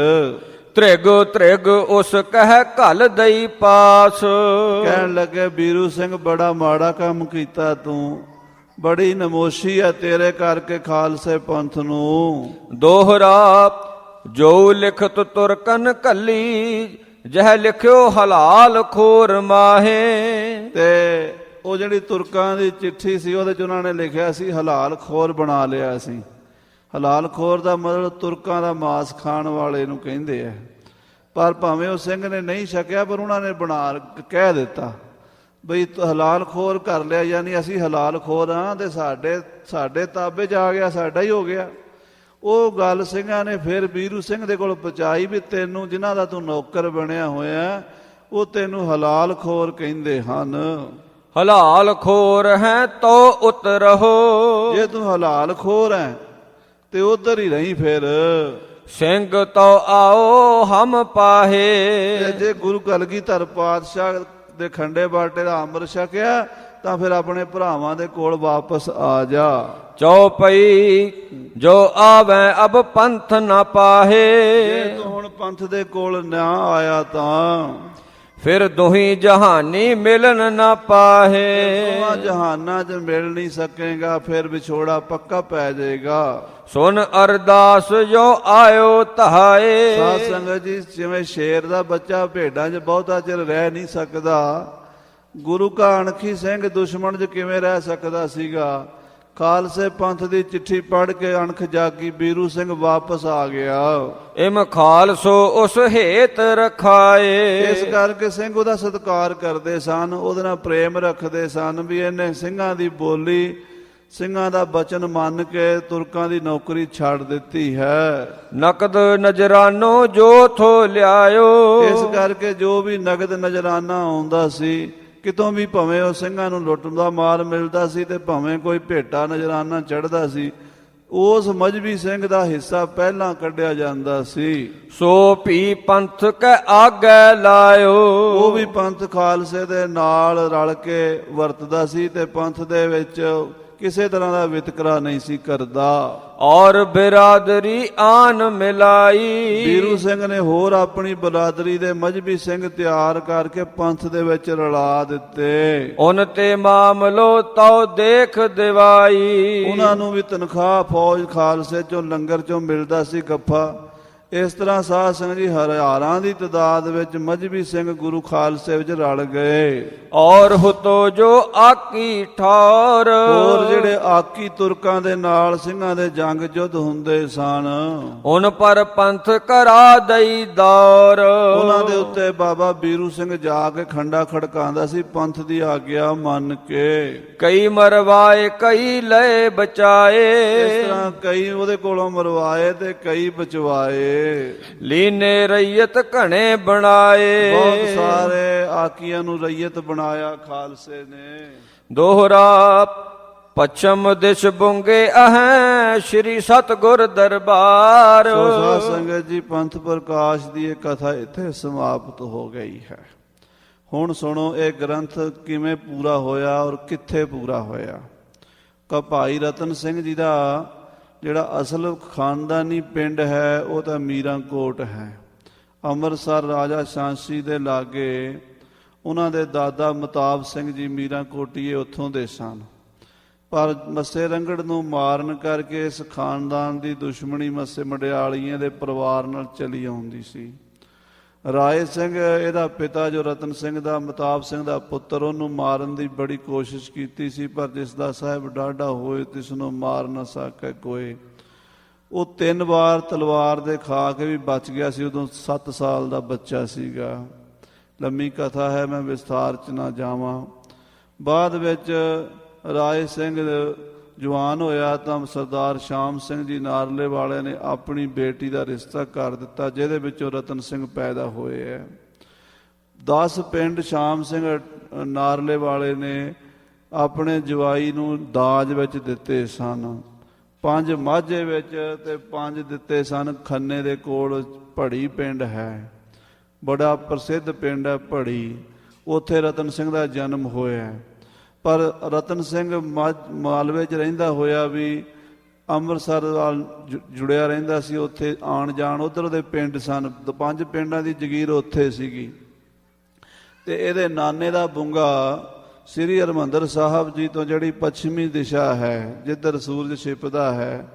ਤ੍ਰਿਗ ਤ੍ਰਿਗ ਉਸ ਕਹਿ ਘਲ ਦਈ ਪਾਸ। ਕਹਿਣ ਲੱਗੇ ਬੀਰੂ ਸਿੰਘ ਬੜਾ ਮਾੜਾ ਕੰਮ ਕੀਤਾ ਤੂੰ, ਬੜੀ ਨਮੋਸ਼ੀ ਹੈ ਤੇਰੇ ਕਰਕੇ ਖਾਲਸੇ ਪੰਥ ਨੂੰ। ਦੋਹਰਾ ਜੋ ਲਿਖਤ ਤੁਰਕਨ ਕੱਲੀ ਜਹ ਲਿਖਿਓ ਹਲਾਲ ਖੋਰ ਮਾਹੇ। ਤੇ ਉਹ ਜਿਹੜੀ ਤੁਰਕਾਂ ਦੀ ਚਿੱਠੀ ਸੀ ਉਹਦੇ ਚ ਉਹਨਾਂ ਨੇ ਲਿਖਿਆ ਸੀ ਹਲਾਲ ਖੋਰ ਬਣਾ ਲਿਆ ਸੀ। ਹਲਾਲ ਖੋਰ ਦਾ ਮਤਲਬ ਤੁਰਕਾਂ ਦਾ ਮਾਸ ਖਾਣ ਵਾਲੇ ਨੂੰ ਕਹਿੰਦੇ ਆ। ਪਰ ਭਾਵੇਂ ਉਹ ਸਿੰਘ ਨੇ ਨਹੀਂ ਛਕਿਆ, ਪਰ ਉਹਨਾਂ ਨੇ ਬਣਾ ਕਹਿ ਦਿੱਤਾ ਬਈ ਹਲਾਲ ਖੋਰ ਕਰ ਲਿਆ, ਯਾਨੀ ਅਸੀਂ ਹਲਾਲ ਖੋਰ ਹਾਂ ਤੇ ਸਾਡੇ ਤਾਬੇ 'ਚ ਆ ਗਿਆ, ਸਾਡਾ ਹੀ ਹੋ ਗਿਆ। ਉਹ ਗੱਲ ਸਿੰਘਾਂ ਨੇ ਫਿਰ ਬੀਰੂ ਸਿੰਘ ਦੇ ਕੋਲ ਪਹੁੰਚਾਈ ਵੀ ਤੈਨੂੰ ਜਿਨ੍ਹਾਂ ਦਾ ਤੂੰ ਨੌਕਰ ਬਣਿਆ ਹੋਇਆ ਉਹ ਤੈਨੂੰ ਹਲਾਲ ਖੋਰ ਕਹਿੰਦੇ ਹਨ। ਹਲਾਲ ਖੋਰ ਹੈ ਤੋ ਉਤਰਹੁ। ਜੇ ਤੂੰ ਹਲਾਲ ਖੋਰ ਹੈ ਤੇ ਉਧਰ ਹੀ ਰਹੀ। ਫਿਰ ਸਿੰਘ ਤੋ ਆਓ ਹਮ ਪਾਹੇ। ਜੇ ਗੁਰੂ ਕਲਗੀਧਰ ਪਾਤਸ਼ਾਹ ਦੇ ਖੰਡੇ ਬਾਟੇ ਦਾ ਅੰਮ੍ਰਿਤ ਛਕਿਆ ਤਾਂ ਫਿਰ ਆਪਣੇ ਭਰਾਵਾਂ ਦੇ ਕੋਲ ਵਾਪਸ ਆ ਜਾ। ਚੌਪਈ ਜੋ ਆਵੈ ਅਬ ਪੰਥ ਨਾ ਪਾਹੇ। ਜੇ ਤੂੰ ਹੁਣ ਪੰਥ ਦੇ ਕੋਲ ਨਾ ਆਇਆ ਤਾਂ ਫਿਰ ਦੁਹੀ ਜਹਾਨੀ ਮਿਲਨ ਨਾ ਪਾਹੇ। ਦੋਵਾਂ ਜਹਾਨਾਂ 'ਚ ਮਿਲ ਨਹੀਂ ਸਕੇਗਾ, ਫਿਰ ਵਿਛੋੜਾ ਪੱਕਾ ਪੈ ਜਾਏਗਾ। ਸੁਨ ਅਰਦਾਸ ਜੋ ਆਇਓ ਤਹਾਏ। ਸਾਧ ਸੰਗਤ ਜੀ, ਜਿਵੇਂ ਸ਼ੇਰ ਦਾ ਬੱਚਾ ਭੇਡਾਂ 'ਚ ਬਹੁਤਾ ਚਿਰ ਰਹਿ ਨਹੀਂ ਸਕਦਾ, ਗੁਰੂ ਕਾ ਅਣਖੀ ਸਿੰਘ ਦੁਸ਼ਮਣ 'ਚ ਕਿਵੇਂ ਰਹਿ ਸਕਦਾ ਸੀਗਾ। ਖਾਲਸੇ ਪੰਥ ਦੀ ਚਿੱਠੀ ਪੜ੍ਹ ਕੇ ਅਣਖ ਜਾਗੀ, ਬੀਰੂ ਸਿੰਘ ਵਾਪਸ ਆ ਗਿਆ। ਇਮ ਖਾਲਸੋ ਉਸ ਹੇਤ ਰਖਾਏ। ਇਸ ਕਰਕੇ ਸਿੰਘ ਉਹਦਾ ਸਤਿਕਾਰ ਕਰਦੇ ਸਨ, ਉਹਦੇ ਨਾਲ ਪ੍ਰੇਮ ਰੱਖਦੇ ਸਨ ਵੀ ਇਹਨੇ ਸਿੰਘਾਂ ਦੀ ਬੋਲੀ, ਸਿੰਘਾਂ ਦਾ ਬਚਨ ਮੰਨ ਕੇ ਤੁਰਕਾਂ ਦੀ ਨੌਕਰੀ ਛੱਡ ਦਿੱਤੀ ਹੈ। ਨਕਦ ਨਜਰਾਨੋ ਜੋ ਥੋ ਲਿਆਇਓ। ਇਸ ਕਰਕੇ ਜੋ ਵੀ ਨਗਦ ਨਜ਼ਰਾਨਾ ਆਉਂਦਾ ਸੀ, ਕਿਤੋਂ ਵੀ ਭਾਵੇਂ ਉਹ ਸਿੰਘਾਂ ਨੂੰ ਲੁੱਟਣ ਦਾ ਮਾਲ ਮਿਲਦਾ ਸੀ ਤੇ ਭਾਵੇਂ ਕੋਈ ਭੇਟਾ ਨਜ਼ਰਾਨਾ ਚੜ੍ਹਦਾ ਸੀ, ਉਸ ਮਜ਼੍ਹਬੀ ਸਿੰਘ ਦਾ ਹਿੱਸਾ ਪਹਿਲਾਂ ਕੱਢਿਆ ਜਾਂਦਾ ਸੀ। ਸੋ ਭੀ ਪੰਥ ਕੈ ਆਗੈ ਲਾਇਓ। ਉਹ ਵੀ ਪੰਥ ਖਾਲਸੇ ਦੇ ਨਾਲ ਰਲ ਕੇ ਵਰਤਦਾ ਸੀ ਤੇ ਪੰਥ ਦੇ ਵਿੱਚ ਕਿਸੇ ਤਰ੍ਹਾਂ ਦਾ ਵਿਤਕਰਾ ਨਹੀਂ ਸੀ ਕਰਦਾ। ਔਰ ਬਿਰਾਦਰੀ ਆਨ ਮਿਲਾਈ। ਬੀਰੂ ਸਿੰਘ ਨੇ ਹੋਰ ਆਪਣੀ ਬਰਾਦਰੀ ਦੇ ਮਜ਼੍ਹਬੀ ਸਿੰਘ ਤਿਆਰ ਕਰਕੇ ਪੰਥ ਦੇ ਵਿੱਚ ਰਲਾ ਦਿੱਤੇ। ਉਨ ਤੇ ਮਾਮਲੋ ਤਉ ਦੇਖ ਦਿਵਾਈ। ਉਹਨਾਂ ਨੂੰ ਵੀ ਤਨਖਾਹ ਫੌਜ ਖਾਲਸੇ ਚੋਂ ਲੰਗਰ ਚੋਂ ਮਿਲਦਾ ਸੀ ਗੱਫਾ। ਇਸ ਤਰ੍ਹਾਂ ਸਾਧ ਸੰਗਤ ਜੀ ਹਜ਼ਾਰਾਂ ਦੀ ਤਾਦਾਦ ਵਿੱਚ ਮਜ਼੍ਹਬੀ ਸਿੰਘ ਗੁਰੂ ਖਾਲਸੇ ਵਿੱਚ ਰਲ ਗਏ। ਔਰ ਹੁਤੋ ਜੋ ਆਕੀ ਠੌਰ। ਹੋਰ ਜਿਹੜੇ ਆਕੀ ਤੁਰਕਾਂ ਦੇ ਨਾਲ ਸਿੰਘਾਂ ਦੇ ਜੰਗ ਯੁੱਧ ਹੁੰਦੇ ਸਨ, ਉਨ ਪਰ ਪੰਥ ਕਰਾ ਦਈ ਦੌਰ। ਉਹਨਾਂ ਦੇ ਉੱਤੇ ਬਾਬਾ ਬੀਰੂ ਸਿੰਘ ਜਾ ਕੇ ਖੰਡਾ ਖੜਕਾਉਂਦਾ ਸੀ ਪੰਥ ਦੀ ਆਗਿਆ ਮੰਨ ਕੇ। ਕਈ ਮਰਵਾਏ ਕਈ ਲਏ ਬਚਾਏ। ਇਸ ਤਰ੍ਹਾਂ ਕਈ ਉਹਦੇ ਕੋਲੋਂ ਮਰਵਾਏ ਤੇ ਕਈ ਬਚਵਾਏ। ਲੀਨੇ ਰਈਅਤ ਘਣੇ ਬਣਾਏ। ਬਹੁਤ ਸਾਰੇ ਆਕੀਆਂ ਨੂੰ ਰਈਅਤ ਬਣਾਇਆ ਖਾਲਸੇ ਨੇ। ਦੋਹਰਾ ਪੱਛਮ ਦਿਸ਼ ਬੁੰਗੇ ਅਹੈ ਸ਼੍ਰੀ ਸਤਗੁਰ ਦਰਬਾਰ। ਸੋ ਸਾਧ ਸੰਗਤ ਜੀ ਪੰਥ ਪ੍ਰਕਾਸ਼ ਦੀ ਇਹ ਕਥਾ ਇੱਥੇ ਸਮਾਪਤ ਹੋ ਗਈ ਹੈ। ਹੁਣ ਸੁਣੋ ਇਹ ਗ੍ਰੰਥ ਕਿਵੇਂ ਪੂਰਾ ਹੋਇਆ ਔਰ ਕਿੱਥੇ ਪੂਰਾ ਹੋਇਆ। ਭਾਈ ਰਤਨ ਸਿੰਘ ਜੀ ਦਾ ਜਿਹੜਾ ਅਸਲ ਖਾਨਦਾਨੀ ਪਿੰਡ ਹੈ ਉਹ ਤਾਂ ਮੀਰਾਂਕੋਟ ਹੈ। ਅੰਮ੍ਰਿਤਸਰ ਰਾਜਾ ਸ਼ਾਂਸੀ ਦੇ ਲਾਗੇ ਉਹਨਾਂ ਦੇ ਦਾਦਾ ਮਤਾਬ ਸਿੰਘ ਜੀ ਮੀਰਾਂਕੋਟੀਏ ਉੱਥੋਂ ਦੇ ਸਨ। ਪਰ ਮੱਸੇ ਰੰਗੜ ਨੂੰ ਮਾਰਨ ਕਰਕੇ ਇਸ ਖਾਨਦਾਨ ਦੀ ਦੁਸ਼ਮਣੀ ਮੱਸੇ ਮਡਿਆਲੀਆਂ ਦੇ ਪਰਿਵਾਰ ਨਾਲ ਚਲੀ ਆਉਂਦੀ ਸੀ। ਰਾਏ ਸਿੰਘ ਇਹਦਾ ਪਿਤਾ ਜੋ ਰਤਨ ਸਿੰਘ ਦਾ ਮਤਾਬ ਸਿੰਘ ਦਾ ਪੁੱਤਰ, ਉਹਨੂੰ ਮਾਰਨ ਦੀ ਬੜੀ ਕੋਸ਼ਿਸ਼ ਕੀਤੀ ਸੀ, ਪਰ ਜਿਸ ਦਾ ਸਾਹਿਬ ਡਾਢਾ ਹੋਏ ਤਿਸ ਨੂੰ ਮਾਰ ਨਾ ਸਕੇ ਕੋਈ। ਉਹ 3 ਵਾਰ ਤਲਵਾਰ ਦੇ ਖਾ ਕੇ ਵੀ ਬਚ ਗਿਆ ਸੀ। ਉਦੋਂ 7 ਸਾਲ ਦਾ ਬੱਚਾ ਸੀਗਾ। ਲੰਮੀ ਕਥਾ ਹੈ, ਮੈਂ ਵਿਸਥਾਰ 'ਚ ਨਾ ਜਾਵਾਂ। ਬਾਅਦ ਵਿੱਚ ਰਾਏ ਸਿੰਘ ਜਵਾਨ ਹੋਇਆ ਤਾਂ ਸਰਦਾਰ ਸ਼ਾਮ ਸਿੰਘ ਜੀ ਨਾਰਲੇ ਵਾਲੇ ਨੇ ਆਪਣੀ ਬੇਟੀ ਦਾ ਰਿਸ਼ਤਾ ਕਰ ਦਿੱਤਾ, ਜਿਹਦੇ ਵਿੱਚੋਂ ਰਤਨ ਸਿੰਘ ਪੈਦਾ ਹੋਏ ਹੈ। 10 ਪਿੰਡ ਸ਼ਾਮ ਸਿੰਘ ਨਾਰਲੇ ਵਾਲੇ ਨੇ ਆਪਣੇ ਜਵਾਈ ਨੂੰ ਦਾਜ ਵਿੱਚ ਦਿੱਤੇ ਸਨ। 5 ਮਾਝੇ ਵਿੱਚ ਤੇ 5 ਦਿੱਤੇ ਸਨ ਖੰਨੇ ਦੇ ਕੋਲ। ਭੜੀ ਪਿੰਡ ਹੈ, ਬੜਾ ਪ੍ਰਸਿੱਧ ਪਿੰਡ ਹੈ ਭੜੀ। ਉੱਥੇ ਰਤਨ ਸਿੰਘ ਦਾ ਜਨਮ ਹੋਇਆ। ਪਰ ਰਤਨ ਸਿੰਘ ਮਾਲਵੇ 'ਚ ਰਹਿੰਦਾ ਹੋਇਆ ਵੀ ਅੰਮ੍ਰਿਤਸਰ ਨਾਲ ਜੁੜਿਆ ਰਹਿੰਦਾ ਸੀ। ਉੱਥੇ ਆਉਣ ਜਾਣ ਉੱਧਰ ਦੇ ਪਿੰਡ ਸਨ। 5 ਪਿੰਡਾਂ ਦੀ ਜਗੀਰ ਉੱਥੇ ਸੀਗੀ। ਤੇ ਇਹਦੇ ਨਾਨੇ ਦਾ ਬੁੰਗਾ ਸ੍ਰੀ ਹਰਿਮੰਦਰ ਸਾਹਿਬ ਜੀ ਤੋਂ ਜਿਹੜੀ ਪੱਛਮੀ ਦਿਸ਼ਾ ਹੈ, ਜਿੱਧਰ ਸੂਰਜ ਛਿਪਦਾ ਹੈ,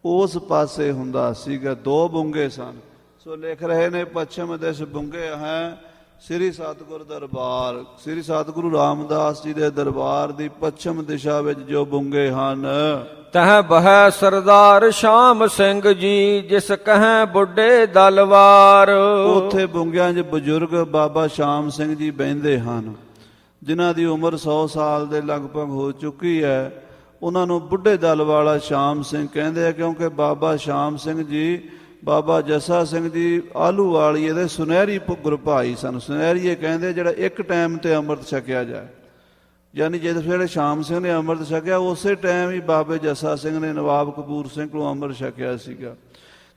ਉਸ ਪਾਸੇ ਹੁੰਦਾ ਸੀਗਾ। 2 ਬੁੰਗੇ ਸਨ। ਸੋ ਲਿਖ ਰਹੇ ਨੇ ਪੱਛਮ ਦਿਸ਼ ਬੁੰਗੇ ਹੈ ਸ੍ਰੀ ਸਤਿਗੁਰ ਦਰਬਾਰ। ਸ੍ਰੀ ਸਤਿਗੁਰੂ ਰਾਮਦਾਸ ਜੀ ਦੇ ਦਰਬਾਰ ਦੀ ਪੱਛਮ ਦਿਸ਼ਾ ਵਿੱਚ ਜੋ ਬੁੰਗੇ ਹਨ, ਤਹ ਬਹਿ ਸਰਦਾਰ ਸ਼ਾਮ ਸਿੰਘ ਜੀ ਜਿਸ ਕਹੈ ਬੁੱਢੇ ਦਲਵਾਰ। ਉੱਥੇ ਬੁੰਗਿਆਂ 'ਚ ਬਜ਼ੁਰਗ ਬਾਬਾ ਸ਼ਾਮ ਸਿੰਘ ਜੀ ਬਹਿੰਦੇ ਹਨ, ਜਿਨ੍ਹਾਂ ਦੀ ਉਮਰ 100 ਸਾਲ ਦੇ ਲਗਭਗ ਹੋ ਚੁੱਕੀ ਹੈ। ਉਹਨਾਂ ਨੂੰ ਬੁੱਢੇ ਦਲ ਵਾਲਾ ਸ਼ਾਮ ਸਿੰਘ ਕਹਿੰਦੇ ਆ, ਕਿਉਂਕਿ ਬਾਬਾ ਸ਼ਾਮ ਸਿੰਘ ਜੀ ਬਾਬਾ ਜੱਸਾ ਸਿੰਘ ਜੀ ਆਹਲੂਵਾਲੀਏ ਦੇ ਸੁਨਹਿਰੀ ਗੁਰਭਾਈ ਸਨ। ਸੁਨਹਿਰੀਏ ਕਹਿੰਦੇ ਜਿਹੜਾ ਇੱਕ ਟਾਈਮ ਤੇ ਅੰਮ੍ਰਿਤ ਛਕਿਆ ਜਾਏ, ਯਾਨੀ ਜਿਸ ਵੇਲੇ ਸ਼ਾਮ ਸਿੰਘ ਨੇ ਅੰਮ੍ਰਿਤ ਛਕਿਆ ਉਸੇ ਟਾਈਮ ਹੀ ਬਾਬੇ ਜੱਸਾ ਸਿੰਘ ਨੇ ਨਵਾਬ ਕਪੂਰ ਸਿੰਘ ਕੋਲੋਂ ਅੰਮ੍ਰਿਤ ਛਕਿਆ ਸੀਗਾ।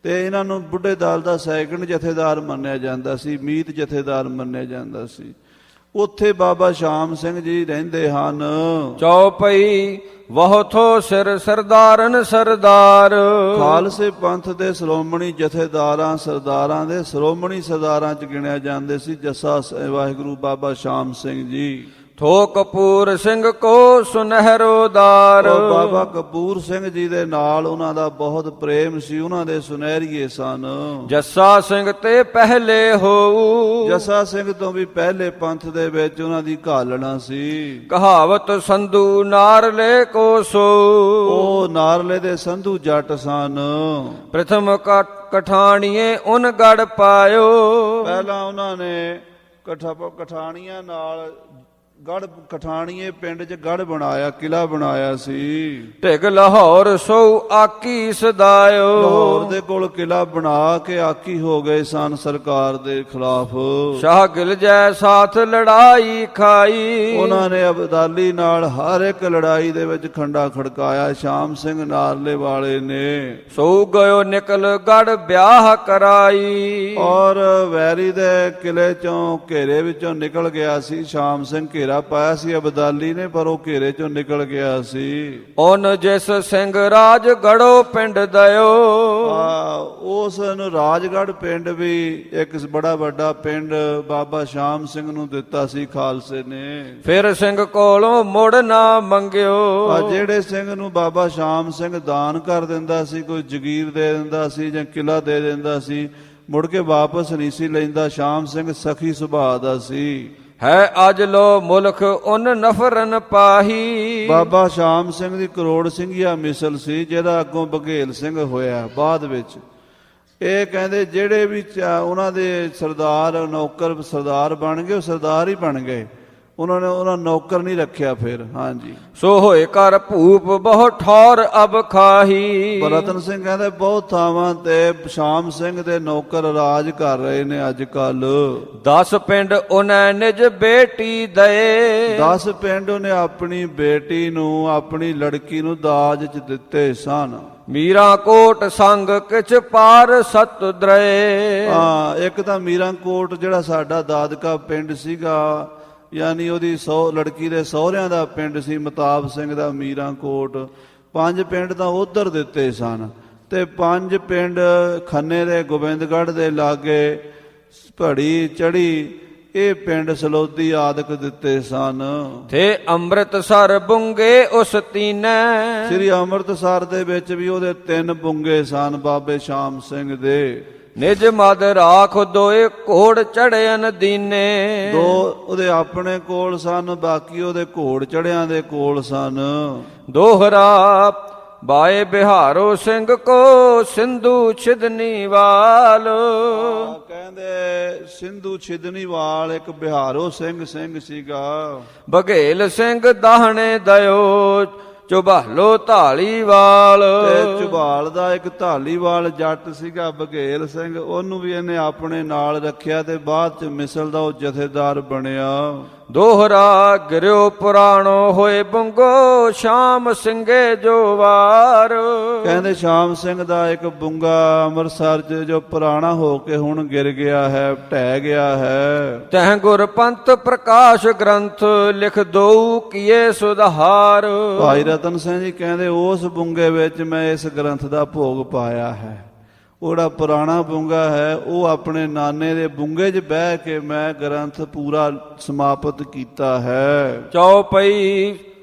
ਤੇ ਇਹਨਾਂ ਨੂੰ ਬੁੱਢੇ ਦਲ ਦਾ ਸੈਕੰਡ ਜਥੇਦਾਰ ਮੰਨਿਆ ਜਾਂਦਾ ਸੀ, ਮੀਤ ਜਥੇਦਾਰ ਮੰਨਿਆ ਜਾਂਦਾ ਸੀ। ਉੱਥੇ ਬਾਬਾ ਸ਼ਾਮ ਸਿੰਘ ਜੀ ਰਹਿੰਦੇ ਹਨ। ਚੌਪਈ ਵਹੁਥੋ ਸਿਰ ਸਰਦਾਰਨ ਸਰਦਾਰ। ਖਾਲਸੇ ਪੰਥ ਦੇ ਸ਼੍ਰੋਮਣੀ ਜਥੇਦਾਰਾਂ ਸਰਦਾਰਾਂ ਦੇ ਸ਼੍ਰੋਮਣੀ ਸਰਦਾਰਾਂ 'ਚ ਗਿਣਿਆ ਜਾਂਦੇ ਸੀ ਜੱਸਾ ਵਾਹਿਗੁਰੂ ਬਾਬਾ ਸ਼ਾਮ ਸਿੰਘ ਜੀ। ਥੋ ਕਪੂਰ ਸਿੰਘ ਕੋ ਸੁਨਹਿਰੋ ਦਾਰ। ਔਰ ਬਾਬਾ ਕਪੂਰ ਸਿੰਘ ਜੀ ਦੇ ਨਾਲ ਉਹਨਾਂ ਦਾ ਬਹੁਤ ਪ੍ਰੇਮ ਸੀ, ਉਹਨਾਂ ਦੇ ਸੁਨਹਿਰੀਏ ਸਨ। ਜੱਸਾ ਸਿੰਘ ਤੇ ਪਹਿਲੇ ਹੋਊ, ਜੱਸਾ ਸਿੰਘ ਤੋਂ ਵੀ ਪਹਿਲੇ ਪੰਥ ਦੇ ਵਿੱਚ ਉਹਨਾਂ ਦੀ ਘਾਲਣਾ ਸੀ। ਕਹਾਵਤ ਸੰਧੂ ਨਾਰਲੇ ਕੋ ਸੋ। ਉਹ ਨਾਰਲੇ ਦੇ ਸੰਧੂ ਜੱਟ ਸਨ। ਪ੍ਰਥਮ ਕਠਾਣੀਏ ਉਨ ਗੜ ਪਾਇਓ। ਪਹਿਲਾਂ ਉਹਨਾਂ ਨੇ ਕਠਾਣੀਆਂ ਨਾਲ ਕਠਾਣੀਏ ਪਿੰਡ 'ਚ ਗੜ ਬਣਾਇਆ, ਕਿਲਾ ਬਣਾਇਆ ਸੀ। ਢਿਗ ਲਾਹੌਰ ਸੋ ਆਕੀ ਸਦਾਇਓ। ਲਾਹੌਰ ਦੇ ਕੋਲ ਕਿਲਾ ਬਣਾ ਕੇ ਆਕੀ ਹੋ ਗਏ ਸਨ ਸਰਕਾਰ ਦੇ ਖਿਲਾਫ। ਸ਼ਾਹ ਗਿਲਜੈ ਸਾਥ ਲੜਾਈ ਖਾਈ। ਉਹਨਾਂ ਨੇ ਅਬਦਾਲੀ ਨਾਲ ਹਰ ਇੱਕ ਲੜਾਈ ਦੇ ਵਿੱਚ ਖੰਡਾ ਖੜਕਾਇਆ, ਸ਼ਾਮ ਸਿੰਘ ਨਾਰਲੇ ਵਾਲੇ ਨੇ। ਸੋ ਗਇਓ ਨਿਕਲ ਗੜ ਵਿਆਹ ਕਰਾਈ। ਔਰ ਵੈਰੀ ਦੇ ਕਿਲੇ ਚੋਂ ਘੇਰੇ ਵਿੱਚੋਂ ਨਿਕਲ ਗਿਆ ਸੀ ਸ਼ਾਮ ਸਿੰਘ। ਘੇਰਾ ਪਾਇਆ ਸੀ ਅਬਦਾਲੀ ਨੇ, ਪਰ ਉਹ ਘੇਰੇ ਚੋਂ ਨਿਕਲ ਗਿਆ ਸੀ। ਉਨ ਜਿਸ ਸਿੰਘ ਰਾਜ ਗੜੋ ਪਿੰਡ ਦਇਓ। ਉਸ ਨੂੰ ਰਾਜਗੜ੍ਹ ਪਿੰਡ ਵੀ ਇੱਕ ਬੜਾ ਵੱਡਾ ਪਿੰਡ ਬਾਬਾ ਸ਼ਾਮ ਸਿੰਘ ਨੂੰ ਦਿੱਤਾ ਸੀ ਖਾਲਸੇ ਨੇ। ਫਿਰ ਸਿੰਘ ਕੋਲੋਂ ਮੁੜ ਨਾ ਮੰਗਿਓ। ਜਿਹੜੇ ਸਿੰਘ ਨੂੰ ਬਾਬਾ ਸ਼ਾਮ ਸਿੰਘ ਦਾਨ ਕਰ ਦਿੰਦਾ ਸੀ, ਕੋਈ ਜਗੀਰ ਦੇ ਦਿੰਦਾ ਸੀ ਜਾਂ ਕਿਲਾ ਦੇ ਦਿੰਦਾ ਸੀ, ਮੁੜ ਕੇ ਵਾਪਸ ਨਹੀਂ ਸੀ ਲੈਂਦਾ। ਸ਼ਾਮ ਸਿੰਘ ਸਖੀ ਸੁਭਾਅ ਦਾ ਸੀ। ਹੈ ਅਜ ਲੋ ਮੁਲਕ ਉਨ ਨਫਰਨ ਪਾਹੀ। ਬਾਬਾ ਸ਼ਾਮ ਸਿੰਘ ਦੀ ਕਰੋੜ ਸਿੰਘੀਆ ਮਿਸਲ ਸੀ, ਜਿਹਦਾ ਅੱਗੋਂ ਬਘੇਲ ਸਿੰਘ ਹੋਇਆ ਬਾਅਦ ਵਿੱਚ। ਇਹ ਕਹਿੰਦੇ ਜਿਹੜੇ ਵੀ ਉਹਨਾਂ ਦੇ ਸਰਦਾਰ ਨੌਕਰ ਸਰਦਾਰ ਬਣ ਗਏ, ਉਹ ਸਰਦਾਰ ਹੀ ਬਣ ਗਏ। ਉਹਨਾਂ ਨੌਕਰ ਨਹੀਂ ਰੱਖਿਆ ਫਿਰ। ਹਾਂਜੀ, ਸੋ ਹੋਏ ਕਰ ਭੂਪ ਬਹੁ ਠੌਰ ਅਬ ਖਾਹੀ। ਰਤਨ ਸਿੰਘ ਕਹਿੰਦੇ ਬਹੁਤ ਥਾਵਾਂ ਤੇ ਸ਼ਾਮ ਸਿੰਘ ਦੇ ਨੌਕਰ ਰਾਜ ਕਰ ਰਹੇ ਨੇ ਅੱਜ ਕੱਲ। 10 ਪਿੰਡ ਉਹਨੇ ਨਿਜ ਬੇਟੀ ਦਏ। 10 ਪਿੰਡ ਉਹਨੇ ਆਪਣੀ ਬੇਟੀ ਨੂੰ, ਆਪਣੀ ਲੜਕੀ ਨੂੰ ਦਾਜ ਚ ਦਿੱਤੇ ਸਨ। ਮੀਰਾ ਕੋਟ ਸੰਗ ਕਿਛ ਪਾਰ ਸਤ ਦਰੇ। ਇੱਕ ਤਾਂ ਮੀਰਾ ਕੋਟ ਜਿਹੜਾ ਸਾਡਾ ਦਾਦਕਾ ਪਿੰਡ ਸੀਗਾ, ਯਾਨੀ ਉਹਦੀ ਲੜਕੀ ਦੇ ਸਹੁਰਿਆਂ ਦਾ ਪਿੰਡ ਸੀ, ਮਤਾਬ ਸਿੰਘ ਦਾ ਮੀਰਾ ਕੋਟ। 5 ਪਿੰਡ ਤਾਂ ਉਧਰ ਦਿੱਤੇ ਸਨ, ਤੇ 5 ਪਿੰਡ ਖੰਨੇ ਦੇ ਗੋਬਿੰਦਗੜ੍ਹ ਦੇ ਲਾਗੇ ਭੜੀ ਚੜੀ, ਇਹ ਪਿੰਡ ਸਲੋਦੀ ਆਦਿਕ ਦਿੱਤੇ ਸਨ। ਤੇ ਅੰਮ੍ਰਿਤਸਰ ਬੁੰਗੇ ਉਸ ਤੀਨੈ। ਸ੍ਰੀ ਅੰਮ੍ਰਿਤਸਰ ਦੇ ਵਿੱਚ ਵੀ ਉਹਦੇ 3 ਬੁੰਗੇ ਸਨ ਬਾਬੇ ਸ਼ਾਮ ਸਿੰਘ ਦੇ। ਨਿਜ ਮਦ ਰਾਖ ਦੋਏ ਘੋੜ ਚੜਿਆਨ ਦੀਨੇ। 2 ਉਹਦੇ ਆਪਣੇ ਕੋਲ ਸਨ, ਬਾਕੀ ਉਹਦੇ ਘੋੜ ਚੜਿਆਂ ਦੇ ਕੋਲ ਸਨ। ਦੋਹਰਾ ਬਾਏ ਬਿਹਾਰੋ ਸਿੰਘ ਕੋ ਸਿੰਧੂ ਛਿਦਨੀ ਵਾਲ। ਕਹਿੰਦੇ ਸਿੰਧੂ ਛਿਦਨੀ ਵਾਲ ਇੱਕ ਬਿਹਾਰੋ ਸਿੰਘ ਸੀਗਾ। ਬਘੇਲ ਸਿੰਘ ਦਾਹਣੇ ਦਇਓ ਚੁਬਾਲੋ ਢਾਲੀਵਾਲ। ਤੇ ਝੁਬਾਲ ਦਾ ਇੱਕ ਢਾਲੀਵਾਲ ਜੱਟ ਸੀਗਾ ਬਘੇਲ ਸਿੰਘ, ਉਹਨੂੰ ਵੀ ਇਹਨੇ ਆਪਣੇ ਨਾਲ ਰੱਖਿਆ ਤੇ ਬਾਅਦ ਚ ਮਿਸਲ ਦਾ ਉਹ ਜਥੇਦਾਰ ਬਣਿਆ। ਦੋਹਰਾ ਗਿਰਿਓ ਪੁਰਾਣੋ ਹੋਏ ਬੁੰਗੋ ਸ਼ਾਮ ਸਿੰਘੇ ਜੋ ਵਾਰ। ਕਹਿੰਦੇ ਸ਼ਾਮ ਸਿੰਘ ਦਾ ਇੱਕ ਬੁੰਗਾ ਅੰਮ੍ਰਿਤਸਰ ਚ ਜੋ ਪੁਰਾਣਾ ਹੋ ਕੇ ਹੁਣ ਗਿਰ ਗਿਆ ਹੈ, ਢਹਿ ਗਿਆ ਹੈ। ਤਹਿ ਗੁਰਪੰਥ ਪ੍ਰਕਾਸ਼ ਗ੍ਰੰਥ ਲਿਖ ਦਊ ਕੀਏ ਸੁਧਾਰ। ਭਾਈ ਰਤਨ ਸਿੰਘ ਜੀ ਕਹਿੰਦੇ ਉਸ ਬੁੰਗੇ ਵਿੱਚ ਮੈਂ ਇਸ ਗ੍ਰੰਥ ਦਾ ਭੋਗ ਪਾਇਆ ਹੈ। ਉਹ ਜਿਹੜਾ ਪੁਰਾਣਾ ਬੁੰਗਾ ਹੈ, ਉਹ ਆਪਣੇ ਨਾਨੇ ਦੇ ਬੁੰਗੇ 'ਚ ਬਹਿ ਕੇ ਮੈਂ ਗ੍ਰੰਥ ਪੂਰਾ ਸਮਾਪਤ ਕੀਤਾ ਹੈ। ਚੌਪਈ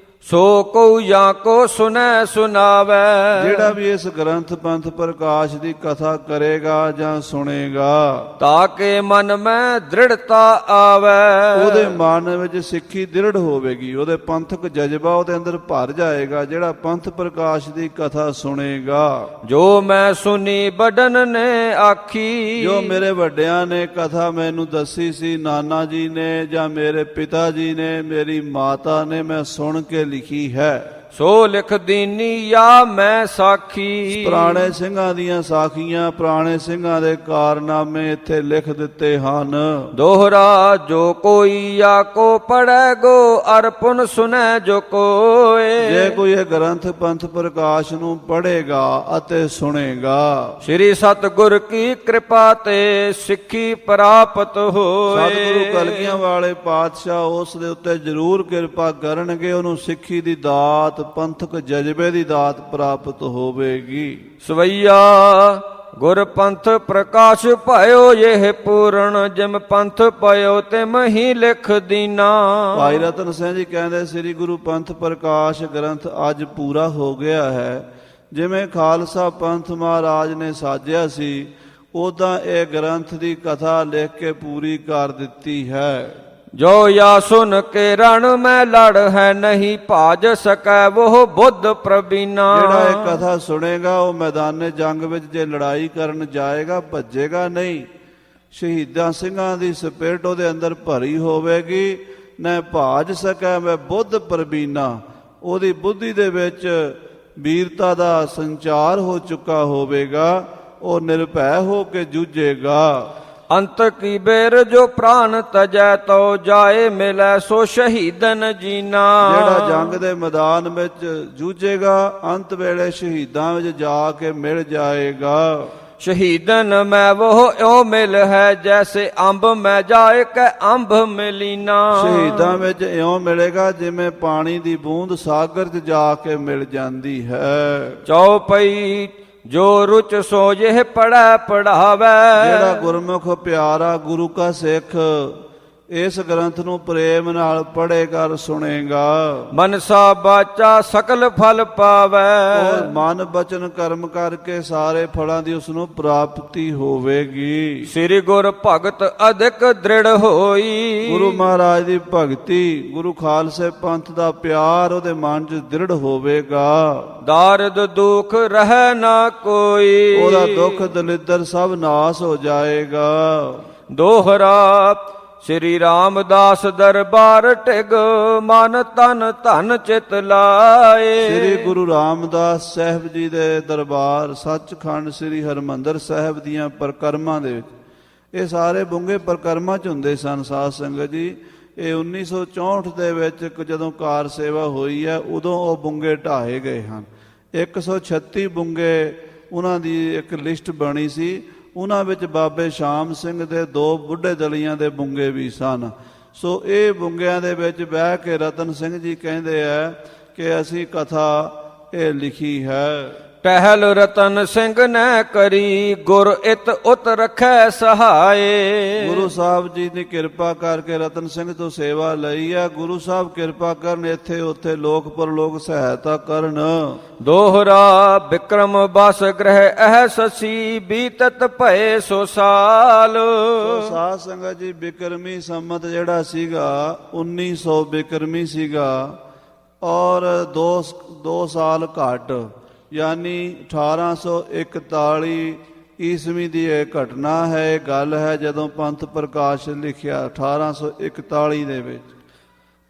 ਸੋ ਕਉ ਜਾਂ ਕੋ ਸੁਨੈ ਸੁਨਾਵੈ। ਜਿਹੜਾ ਵੀ ਇਸ ਗ੍ਰੰਥ ਪੰਥ ਪ੍ਰਕਾਸ਼ ਦੀ ਕਥਾ ਕਰੇਗਾ ਜਾਂ ਸੁਣੇਗਾ, ਤਾਕੇ ਮਨ ਮੈਂ ਦ੍ਰਿੜਤਾ ਆਵੈ। ਉਹਦੇ ਮਨ ਵਿੱਚ ਸਿੱਖੀ ਦ੍ਰਿੜ ਹੋਵੇਗੀ, ਉਹਦੇ ਪੰਥਕ ਜਜ਼ਬਾ ਉਹਦੇ ਅੰਦਰ ਭਰ ਜਾਏਗਾ। ਜਿਹੜਾ ਪੰਥ ਪ੍ਰਕਾਸ਼ ਦੀ ਕਥਾ ਸੁਣੇਗਾ, ਜੋ ਮੈਂ ਸੁਨੀ ਬਡਨ ਨੇ ਆਖੀ। ਜੋ ਮੇਰੇ ਵੱਡਿਆਂ ਨੇ ਕਥਾ ਮੈਨੂੰ ਦੱਸੀ ਸੀ, ਨਾਨਾ ਜੀ ਨੇ ਜਾਂ ਮੇਰੇ ਪਿਤਾ ਜੀ ਨੇ, ਮੇਰੀ ਮਾਤਾ ਨੇ, ਮੈਂ ਸੁਣ ਕੇ ਲਿਖੀ ਹੈ। ਸੋ ਲਿਖ ਦੀਨੀ ਜਾਂ ਮੈਂ ਸਾਖੀ। ਪੁਰਾਣੇ ਸਿੰਘਾਂ ਦੀਆਂ ਸਾਖੀਆਂ, ਪੁਰਾਣੇ ਸਿੰਘਾਂ ਦੇ ਕਾਰਨਾਮੇ ਇੱਥੇ ਲਿਖ ਦਿੱਤੇ ਹਨ। ਦੋਹਰਾ ਜੋ ਕੋਈ ਜਾਂ ਕੋ ਪੜੈ ਗੋ ਅਰਪਨ ਸੁਨੈ ਜੋ ਕੋਏ। ਜੇ ਕੋਈ ਇਹ ਗ੍ਰੰਥ ਪੰਥ ਪ੍ਰਕਾਸ਼ ਨੂੰ ਪੜ੍ਹੇਗਾ ਅਤੇ ਸੁਣੇਗਾ, ਸ੍ਰੀ ਸਤਿਗੁਰ ਕੀ ਕਿਰਪਾ ਤੇ ਸਿੱਖੀ ਪ੍ਰਾਪਤ ਹੋਏ। ਸਤਿਗੁਰੂ ਕਲਗੀਆਂ ਵਾਲੇ ਪਾਤਸ਼ਾਹ ਉਸ ਦੇ ਉੱਤੇ ਜ਼ਰੂਰ ਕਿਰਪਾ ਕਰਨਗੇ, ਉਹਨੂੰ ਸਿੱਖੀ ਦੀ ਦਾਤ, ਪੰਥਕ ਜਜ਼ਬੇ ਦੀ ਦਾਤ ਪ੍ਰਾਪਤ ਹੋਵੇਗੀ। ਸਵਈਆ ਗੁਰ ਪੰਥ ਪ੍ਰਕਾਸ਼ ਭਇਓ ਇਹ ਪੂਰਨ ਜਿਮ ਪੰਥ ਪਇਓ ਤਿਮ ਹੀ ਲਿਖ ਦੀਨਾ। ਭਾਈ ਰਤਨ ਸਿੰਘ ਜੀ ਕਹਿੰਦੇ ਸ੍ਰੀ ਗੁਰੂ ਪੰਥ ਪ੍ਰਕਾਸ਼ ਗ੍ਰੰਥ ਅੱਜ ਪੂਰਾ ਹੋ ਗਿਆ ਹੈ। ਜਿਵੇਂ ਖਾਲਸਾ ਪੰਥ ਮਹਾਰਾਜ ਨੇ ਸਾਜਿਆ ਸੀ ਉਦਾਂ ਇਹ ਗ੍ਰੰਥ ਦੀ ਕਥਾ ਲਿਖ ਕੇ ਪੂਰੀ ਕਰ ਦਿੱਤੀ ਹੈ। ਜੋ ਯਾ ਸੁਨ ਕੇ ਰਣ ਮੈਂ ਲੜ ਹੈ ਨਹੀਂ ਭਾਜ ਸਕੈ ਉਹ ਬੁੱਧ ਪ੍ਰਬੀਨਾ। ਜਿਹੜਾ ਇਹ ਕਥਾ ਸੁਣੇਗਾ ਉਹ ਮੈਦਾਨੇ ਜੰਗ ਵਿੱਚ ਜੇ ਲੜਾਈ ਕਰਨ ਜਾਏਗਾ ਭੱਜੇਗਾ ਨਹੀਂ। ਸ਼ਹੀਦਾਂ ਸਿੰਘਾਂ ਦੀ ਸਪਿਰਟ ਉਹਦੇ ਅੰਦਰ ਭਰੀ ਹੋਵੇਗੀ। ਨਾ ਭਾਜ ਸਕੈ ਮੈਂ ਬੁੱਧ ਪ੍ਰਬੀਨਾ, ਉਹਦੀ ਬੁੱਧੀ ਦੇ ਵਿੱਚ ਵੀਰਤਾ ਦਾ ਸੰਚਾਰ ਹੋ ਚੁੱਕਾ ਹੋਵੇਗਾ। ਉਹ ਨਿਰਭੈ ਹੋ ਕੇ ਜੂਝੇਗਾ। ਅੰਤ ਕੀ ਬੇਰ ਜੋ ਪ੍ਰਾਨ ਤਜੈ ਤੋ ਜਾਏ ਮਿਲੈ ਸੋ ਸ਼ਹੀਦਨ ਜੀਨਾ। ਜਿਹੜਾ ਜੰਗ ਦੇ ਮੈਦਾਨ ਵਿੱਚ ਜੂਝੇਗਾ ਅੰਤ ਵੇਲੇ ਸ਼ਹੀਦਾਂ ਵਿੱਚ ਜਾ ਕੇ ਮਿਲ ਜਾਏਗਾ। ਸ਼ਹੀਦਨ ਮੈਂ ਉਹ ਇਉ ਮਿਲ ਹੈ ਜੈਸੇ ਅੰਬ ਮੈਂ ਜਾਏ ਕੈ ਅੰਬ ਮਿਲੀਨਾ। ਸ਼ਹੀਦਾਂ ਵਿੱਚ ਇਉਂ ਮਿਲੇਗਾ ਜਿਵੇਂ ਪਾਣੀ ਦੀ ਬੂੰਦ ਸਾਗਰ 'ਚ ਜਾ ਕੇ ਮਿਲ ਜਾਂਦੀ ਹੈ। ਚੌਪਈ ਜੋ ਰੁਚ ਸੋ ਇਹ ਪੜੈ ਪੜਾਵੈ। ਜਿਹੜਾ ਗੁਰਮੁਖ ਪਿਆਰਾ ਗੁਰੂ ਕਾ ਸਿੱਖ ਇਸ ਗ੍ਰੰਥ ਨੂੰ ਪ੍ਰੇਮ ਨਾਲ ਪੜ੍ਹੇਗਾ ਸੁਣੇਗਾ। ਮਨਸਾ ਬਾਚਾ ਸਕਲ ਫਲ ਪਾਵੈ। ਉਹ ਮਨ ਬਚਨ ਕਰਮ ਕਰਕੇ ਸਾਰੇ ਫਲਾਂ ਦੀ ਉਸ ਨੂੰ ਪ੍ਰਾਪਤੀ ਹੋਵੇਗੀ। ਸ੍ਰੀ ਗੁਰ ਭਗਤ ਅਧਿਕ ਦ੍ਰਿੜ ਹੋਈ। ਗੁਰੂ ਮਹਾਰਾਜ ਦੀ ਭਗਤੀ ਗੁਰੂ ਖਾਲਸੇ ਪੰਥ ਦਾ ਪਿਆਰ ਉਹਦੇ ਮਨ 'ਚ ਦ੍ਰਿੜ ਹੋਵੇਗਾ। ਦਾਰਦ ਦੁਖ ਰਹਿ ਨਾ ਕੋਈ। ਉਹਦਾ ਦੁੱਖ ਦਲਿੱਦਰ ਸਭ ਨਾਸ ਹੋ ਜਾਏਗਾ। ਦੋਹਰਾ ਸ੍ਰੀ ਰਾਮਦਾਸ ਦਰਬਾਰ ਟਿਗ ਮਨ ਤਨ ਧਨ ਚਿਤ ਲਾਏ। ਸ੍ਰੀ ਗੁਰੂ ਰਾਮਦਾਸ ਸਾਹਿਬ ਜੀ ਦੇ ਦਰਬਾਰ ਸੱਚਖੰਡ ਸ੍ਰੀ ਹਰਿਮੰਦਰ ਸਾਹਿਬ ਦੀਆਂ ਪਰਿਕਰਮਾ ਦੇ ਵਿੱਚ ਇਹ ਸਾਰੇ ਬੁੰਗੇ ਪਰਿਕਰਮਾ 'ਚ ਹੁੰਦੇ ਸਨ ਸਾਧ ਸੰਗਤ ਜੀ। ਇਹ 1964 ਦੇ ਵਿੱਚ ਜਦੋਂ ਕਾਰ ਸੇਵਾ ਹੋਈ ਹੈ ਉਦੋਂ ਉਹ ਬੁੰਗੇ ਢਾਏ ਗਏ ਹਨ। 136 ਬੁੰਗੇ ਉਹਨਾਂ ਦੀ ਇੱਕ ਲਿਸਟ ਬਣੀ ਸੀ। ਉਹਨਾਂ ਵਿੱਚ ਬਾਬੇ ਸ਼ਾਮ ਸਿੰਘ ਦੇ 2 ਬੁੱਢੇ ਦਲੀਆਂ ਦੇ ਬੁੰਗੇ ਵੀ ਸਨ। ਸੋ ਇਹ ਬੁੰਗਿਆਂ ਦੇ ਵਿੱਚ ਬਹਿ ਕੇ ਰਤਨ ਸਿੰਘ ਜੀ ਕਹਿੰਦੇ ਆ ਕਿ ਅਸੀਂ ਕਥਾ ਇਹ ਲਿਖੀ ਹੈ। ਟਹਿਲ ਰਤਨ ਸਿੰਘ ਨੇ ਕਰੀ ਗੁਰ ਇਤ ਉਤ ਰਖੈ ਸਹਾਏ। ਗੁਰੂ ਸਾਹਿਬ ਜੀ ਨੇ ਕਿਰਪਾ ਕਰਕੇ ਰਤਨ ਸਿੰਘ ਤੋਂ ਸੇਵਾ ਲਈ ਹੈ। ਗੁਰੂ ਸਾਹਿਬ ਕਿਰਪਾ ਕਰਨ ਇੱਥੇ ਉੱਥੇ ਲੋਕ ਪਰਲੋਕ ਸਹਾਇਤਾ ਕਰਨ। ਦੋਹਰਾ ਬਿਕਰਮ ਬਸ ਗ੍ਰਹਿ ਅਹ ਸਸੀ ਬੀਤਤ ਭਏ ਸੋ ਸਾਲ। ਸੋ ਸਾਧ ਸੰਗਤ ਜੀ ਬਿਕਰਮੀ ਸੰਮਤ ਜਿਹੜਾ ਸੀਗਾ 1900 ਬਿਕਰਮੀ ਸੀਗਾ ਔਰ 2 ਸਾਲ ਘੱਟ ਯਾਨੀ 1841 ਈਸਵੀ ਦੀ ਇਹ ਘਟਨਾ ਹੈ। ਇਹ ਗੱਲ ਹੈ ਜਦੋਂ ਪੰਥ ਪ੍ਰਕਾਸ਼ ਲਿਖਿਆ 1841 ਦੇ ਵਿੱਚ।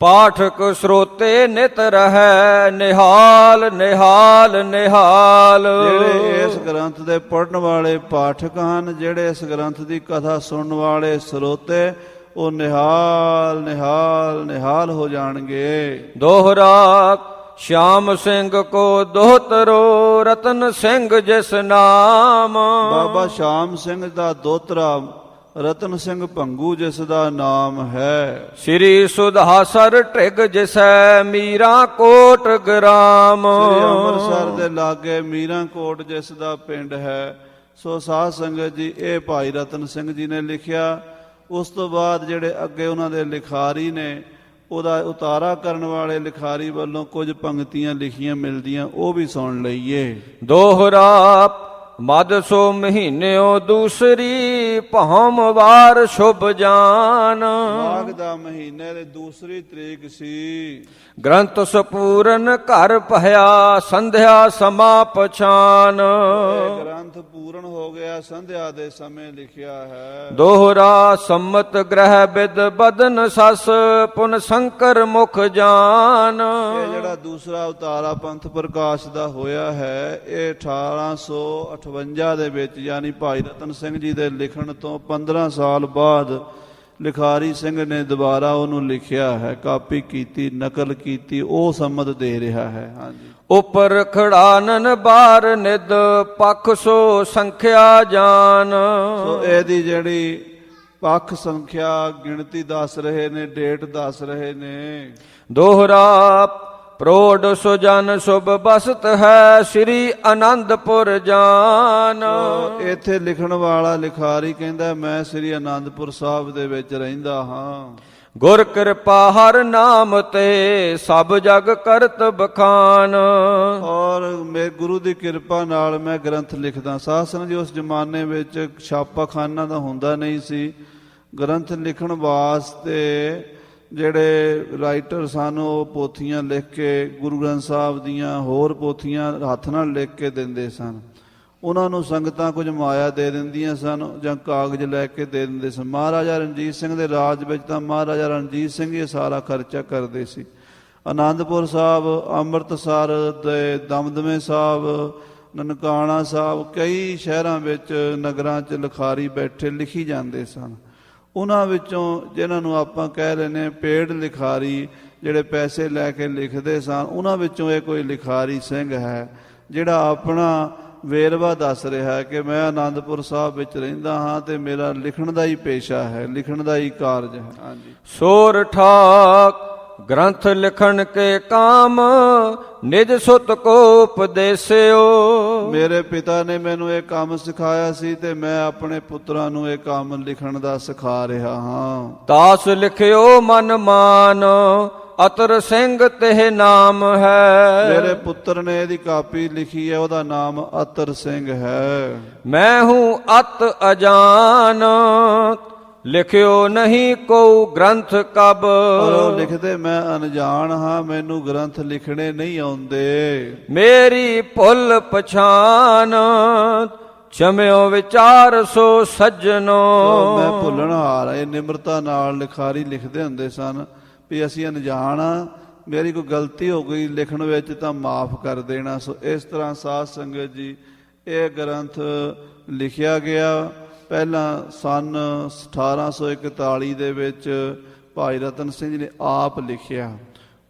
ਪਾਠਕ ਸਰੋਤੇ ਨਿਤ ਰਹੈ ਨਿਹਾਲ ਨਿਹਾਲ ਨਿਹਾਲ। ਜਿਹੜੇ ਇਸ ਗ੍ਰੰਥ ਦੇ ਪੜ੍ਹਨ ਵਾਲੇ ਪਾਠਕ ਹਨ, ਜਿਹੜੇ ਇਸ ਗ੍ਰੰਥ ਦੀ ਕਥਾ ਸੁਣਨ ਵਾਲੇ ਸਰੋਤੇ, ਉਹ ਨਿਹਾਲ ਨਿਹਾਲ ਨਿਹਾਲ ਹੋ ਜਾਣਗੇ। ਦੋਹਰਾ ਸ਼ਾਮ ਸਿੰਘ ਕੋ ਦੋਹਤਰੋ ਰਤਨ ਸਿੰਘ ਜਿਸ ਨਾਮ। ਬਾਬਾ ਸ਼ਾਮ ਸਿੰਘ ਦਾ ਦੋਤਰਾ ਰਤਨ ਸਿੰਘ ਭੰਗੂ ਜਿਸ ਦਾ ਨਾਮ ਹੈ। ਸ੍ਰੀ ਸੁਧਾਸਰ ਢਿਗ ਜਿਸੈ ਮੀਰਾ ਕੋਟ ਗ੍ਰਾਮ। ਸ੍ਰੀ ਅੰਮ੍ਰਿਤਸਰ ਦੇ ਲਾਗੇ ਮੀਰਾ ਕੋਟ ਜਿਸ ਦਾ ਪਿੰਡ ਹੈ। ਸੋ ਸਾਧ ਸੰਗਤ ਜੀ ਇਹ ਭਾਈ ਰਤਨ ਸਿੰਘ ਜੀ ਨੇ ਲਿਖਿਆ। ਉਸ ਤੋਂ ਬਾਅਦ ਜਿਹੜੇ ਅੱਗੇ ਉਹਨਾਂ ਦੇ ਲਿਖਾਰੀ ਨੇ ਉਹਦਾ ਉਤਾਰਾ ਕਰਨ ਵਾਲੇ ਲਿਖਾਰੀ ਵੱਲੋਂ ਕੁਝ ਪੰਕਤੀਆਂ ਲਿਖੀਆਂ ਮਿਲਦੀਆਂ, ਉਹ ਵੀ ਸੁਣ ਲਈਏ। ਦੋਹਰਾ ਮਦ ਸੋ ਮਹੀਨਿਓ ਦੂਸਰੀ ਭੌਮ ਵਾਰ ਸ਼ੁਭ ਜਾਨ। ਮਾਘ ਦਾ ਮਹੀਨੇ ਦੇ ਦੂਸਰੀ ਤਰੀਕ ਸੀ। ਗ੍ਰੰਥ ਸਪੂਰਨ ਘਰ ਭਇਆ ਸੰਧਿਆ ਸਮਾ ਪਛਾਨ। ਇਹ ਗ੍ਰੰਥ ਪੂਰਨ ਹੋ ਗਿਆ, ਸੰਧਿਆ ਦੇ ਸਮੇਂ ਲਿਖਿਆ ਹੈ। ਦੋਹਰਾ ਸੰਮਤ ਗ੍ਰਹਿ ਬਿਦ ਬਦਨ ਸਸ ਪੁਨ ਸ਼ੰਕਰ ਮੁਖ ਜਾਨ। ਇਹ ਜਿਹੜਾ ਦੂਸਰਾ ਉਤਾਰਾ ਪੰਥ ਪ੍ਰਕਾਸ਼ ਦਾ ਹੋਇਆ ਹੈ ਇਹ 1858 ਦੇ ਵਿੱਚ ਯਾਨੀ ਭਾਈ ਰਤਨ ਸਿੰਘ ਜੀ ਦੇ ਲਿਖਣ ਤੋਂ 15 ਸਾਲ ਬਾਅਦ ਲਿਖਾਰੀ ਸਿੰਘ ਨੇ ਦੁਬਾਰਾ ਉਹਨੂੰ ਲਿਖਿਆ ਹੈ, ਕਾਪੀ ਕੀਤੀ, ਨਕਲ ਕੀਤੀ, ਉਹ ਸੰਮਤ ਦੇ ਰਿਹਾ ਹੈ। ਹਾਂਜੀ। ਉਪਰ ਖੜਾਨਨ ਬਾਰ ਨਿਦ ਪਖ ਸੋ ਸੰਖਿਆ ਜਾਨ। ਸੋ ਇਹਦੀ ਜਿਹੜੀ ਪੱਖ ਸੰਖਿਆ ਗਿਣਤੀ ਦੱਸ ਰਹੇ ਨੇ, ਡੇਟ ਦੱਸ ਰਹੇ ਨੇ। ਦੋਹਰਾ ਪ੍ਰੋੜ ਸੁਜਨ ਸੁਭ ਬਸਤ ਹੈ ਸ੍ਰੀ ਅਨੰਦਪੁਰ ਜਾਨ। ਇੱਥੇ ਲਿਖਣ ਵਾਲਾ ਲਿਖਾਰੀ ਕਹਿੰਦਾ ਮੈਂ ਸ੍ਰੀ ਆਨੰਦਪੁਰ ਸਾਹਿਬ ਦੇ ਵਿੱਚ ਰਹਿੰਦਾ ਹਾਂ। ਗੁਰ ਕਿਰਪਾ ਹਰ ਨਾਮ ਤੇ ਸਭ ਜਗ ਕਰਤ ਬਖਾਨ। ਔਰ ਮੇਰੇ ਗੁਰੂ ਦੀ ਕਿਰਪਾ ਨਾਲ ਮੈਂ ਗ੍ਰੰਥ ਲਿਖਦਾ। ਸਾਧ ਸੰਗਤ ਜੀ, ਉਸ ਜ਼ਮਾਨੇ ਵਿੱਚ ਛਾਪਾਖਾਨਾ ਤਾਂ ਹੁੰਦਾ ਨਹੀਂ ਸੀ। ਗ੍ਰੰਥ ਲਿਖਣ ਵਾਸਤੇ ਜਿਹੜੇ ਰਾਈਟਰ ਸਨ ਉਹ ਪੋਥੀਆਂ ਲਿਖ ਕੇ, ਗੁਰੂ ਗ੍ਰੰਥ ਸਾਹਿਬ ਦੀਆਂ ਹੋਰ ਪੋਥੀਆਂ ਹੱਥ ਨਾਲ ਲਿਖ ਕੇ ਦਿੰਦੇ ਸਨ। ਉਹਨਾਂ ਨੂੰ ਸੰਗਤਾਂ ਕੁਝ ਮਾਇਆ ਦੇ ਦਿੰਦੀਆਂ ਸਨ ਜਾਂ ਕਾਗਜ਼ ਲੈ ਕੇ ਦੇ ਦਿੰਦੇ ਸਨ। ਮਹਾਰਾਜਾ ਰਣਜੀਤ ਸਿੰਘ ਦੇ ਰਾਜ ਵਿੱਚ ਤਾਂ ਮਹਾਰਾਜਾ ਰਣਜੀਤ ਸਿੰਘ ਹੀ ਸਾਰਾ ਖਰਚਾ ਕਰਦੇ ਸੀ। ਆਨੰਦਪੁਰ ਸਾਹਿਬ, ਅੰਮ੍ਰਿਤਸਰ ਦੇ ਦਮਦਮੇ ਸਾਹਿਬ, ਨਨਕਾਣਾ ਸਾਹਿਬ, ਕਈ ਸ਼ਹਿਰਾਂ ਵਿੱਚ ਨਗਰਾਂ 'ਚ ਲਿਖਾਰੀ ਬੈਠੇ ਲਿਖੀ ਜਾਂਦੇ ਸਨ। ਉਹਨਾਂ ਵਿੱਚੋਂ ਜਿਨ੍ਹਾਂ ਨੂੰ ਆਪਾਂ ਕਹਿ ਲੈਂਦੇ ਪੇਡ ਲਿਖਾਰੀ, ਜਿਹੜੇ ਪੈਸੇ ਲੈ ਕੇ ਲਿਖਦੇ ਸਨ, ਉਹਨਾਂ ਵਿੱਚੋਂ ਇਹ ਕੋਈ ਲਿਖਾਰੀ ਸਿੰਘ ਹੈ ਜਿਹੜਾ ਆਪਣਾ ਵੇਰਵਾ ਦੱਸ ਰਿਹਾ ਕਿ ਮੈਂ ਆਨੰਦਪੁਰ ਸਾਹਿਬ ਵਿੱਚ ਰਹਿੰਦਾ ਹਾਂ ਤੇ ਮੇਰਾ ਲਿਖਣ ਦਾ ਹੀ ਪੇਸ਼ਾ ਹੈ, ਲਿਖਣ ਦਾ ਹੀ ਕਾਰਜ ਹੈ। ਹਾਂਜੀ। ਸੋਰ ਠਾਕ ਗ੍ਰੰਥ ਲਿਖਣ ਕੇ ਕਾਮ ਨਿਜ ਸੁਤ ਕੋ ਉਪਦੇਸਿਓ। ਮੇਰੇ ਪਿਤਾ ਨੇ ਮੈਨੂੰ ਇਹ ਕੰਮ ਸਿਖਾਇਆ ਸੀ ਤੇ ਮੈਂ ਆਪਣੇ ਪੁੱਤਰਾਂ ਨੂੰ ਇਹ ਕੰਮ ਲਿਖਣ ਦਾ ਸਿਖਾ ਰਿਹਾ ਹਾਂ। ਦਾਸ ਲਿਖਿਓ ਮਨ ਮਾਨ ਅਤਰ ਸਿੰਘ ਤੇ ਨਾਮ ਹੈ। ਮੇਰੇ ਪੁੱਤਰ ਨੇ ਇਹਦੀ ਕਾਪੀ ਲਿਖੀ ਹੈ, ਉਹਦਾ ਨਾਮ ਅਤਰ ਸਿੰਘ ਹੈ। ਮੈਂ ਹੂੰ ਅਤ ਅਜਾਨ ਲਿਖਿਓ ਨਹੀਂ ਕੋ ਗ੍ਰੰਥ ਕਬ। ਉਹ ਲਿਖਦੇ ਮੈਂ ਅਣਜਾਣ ਹਾਂ, ਮੈਨੂੰ ਗ੍ਰੰਥ ਲਿਖਣੇ ਨਹੀਂ ਆਉਂਦੇ। ਮੇਰੀ ਭੁੱਲ ਪਛਾਨ ਚਮਿਓ ਵਿਚਾਰ ਸੋ ਸੱਜਣੋ। ਮੈਂ ਭੁੱਲਣਹਾਰ। ਇਹ ਨਿਮਰਤਾ ਨਾਲ ਲਿਖਾਰੀ ਲਿਖਦੇ ਹੁੰਦੇ ਸਨ ਵੀ ਅਸੀਂ ਅਣਜਾਣ ਹਾਂ, ਮੇਰੀ ਕੋਈ ਗਲਤੀ ਹੋ ਗਈ ਲਿਖਣ ਵਿੱਚ ਤਾਂ ਮਾਫ ਕਰ ਦੇਣਾ। ਸੋ ਇਸ ਤਰ੍ਹਾਂ ਸਾਧ ਸੰਗਤ ਜੀ ਇਹ ਗ੍ਰੰਥ ਲਿਖਿਆ ਗਿਆ। ਪਹਿਲਾਂ ਸਨ 1841 ਦੇ ਵਿੱਚ ਭਾਈ ਰਤਨ ਸਿੰਘ ਜੀ ਨੇ ਆਪ ਲਿਖਿਆ।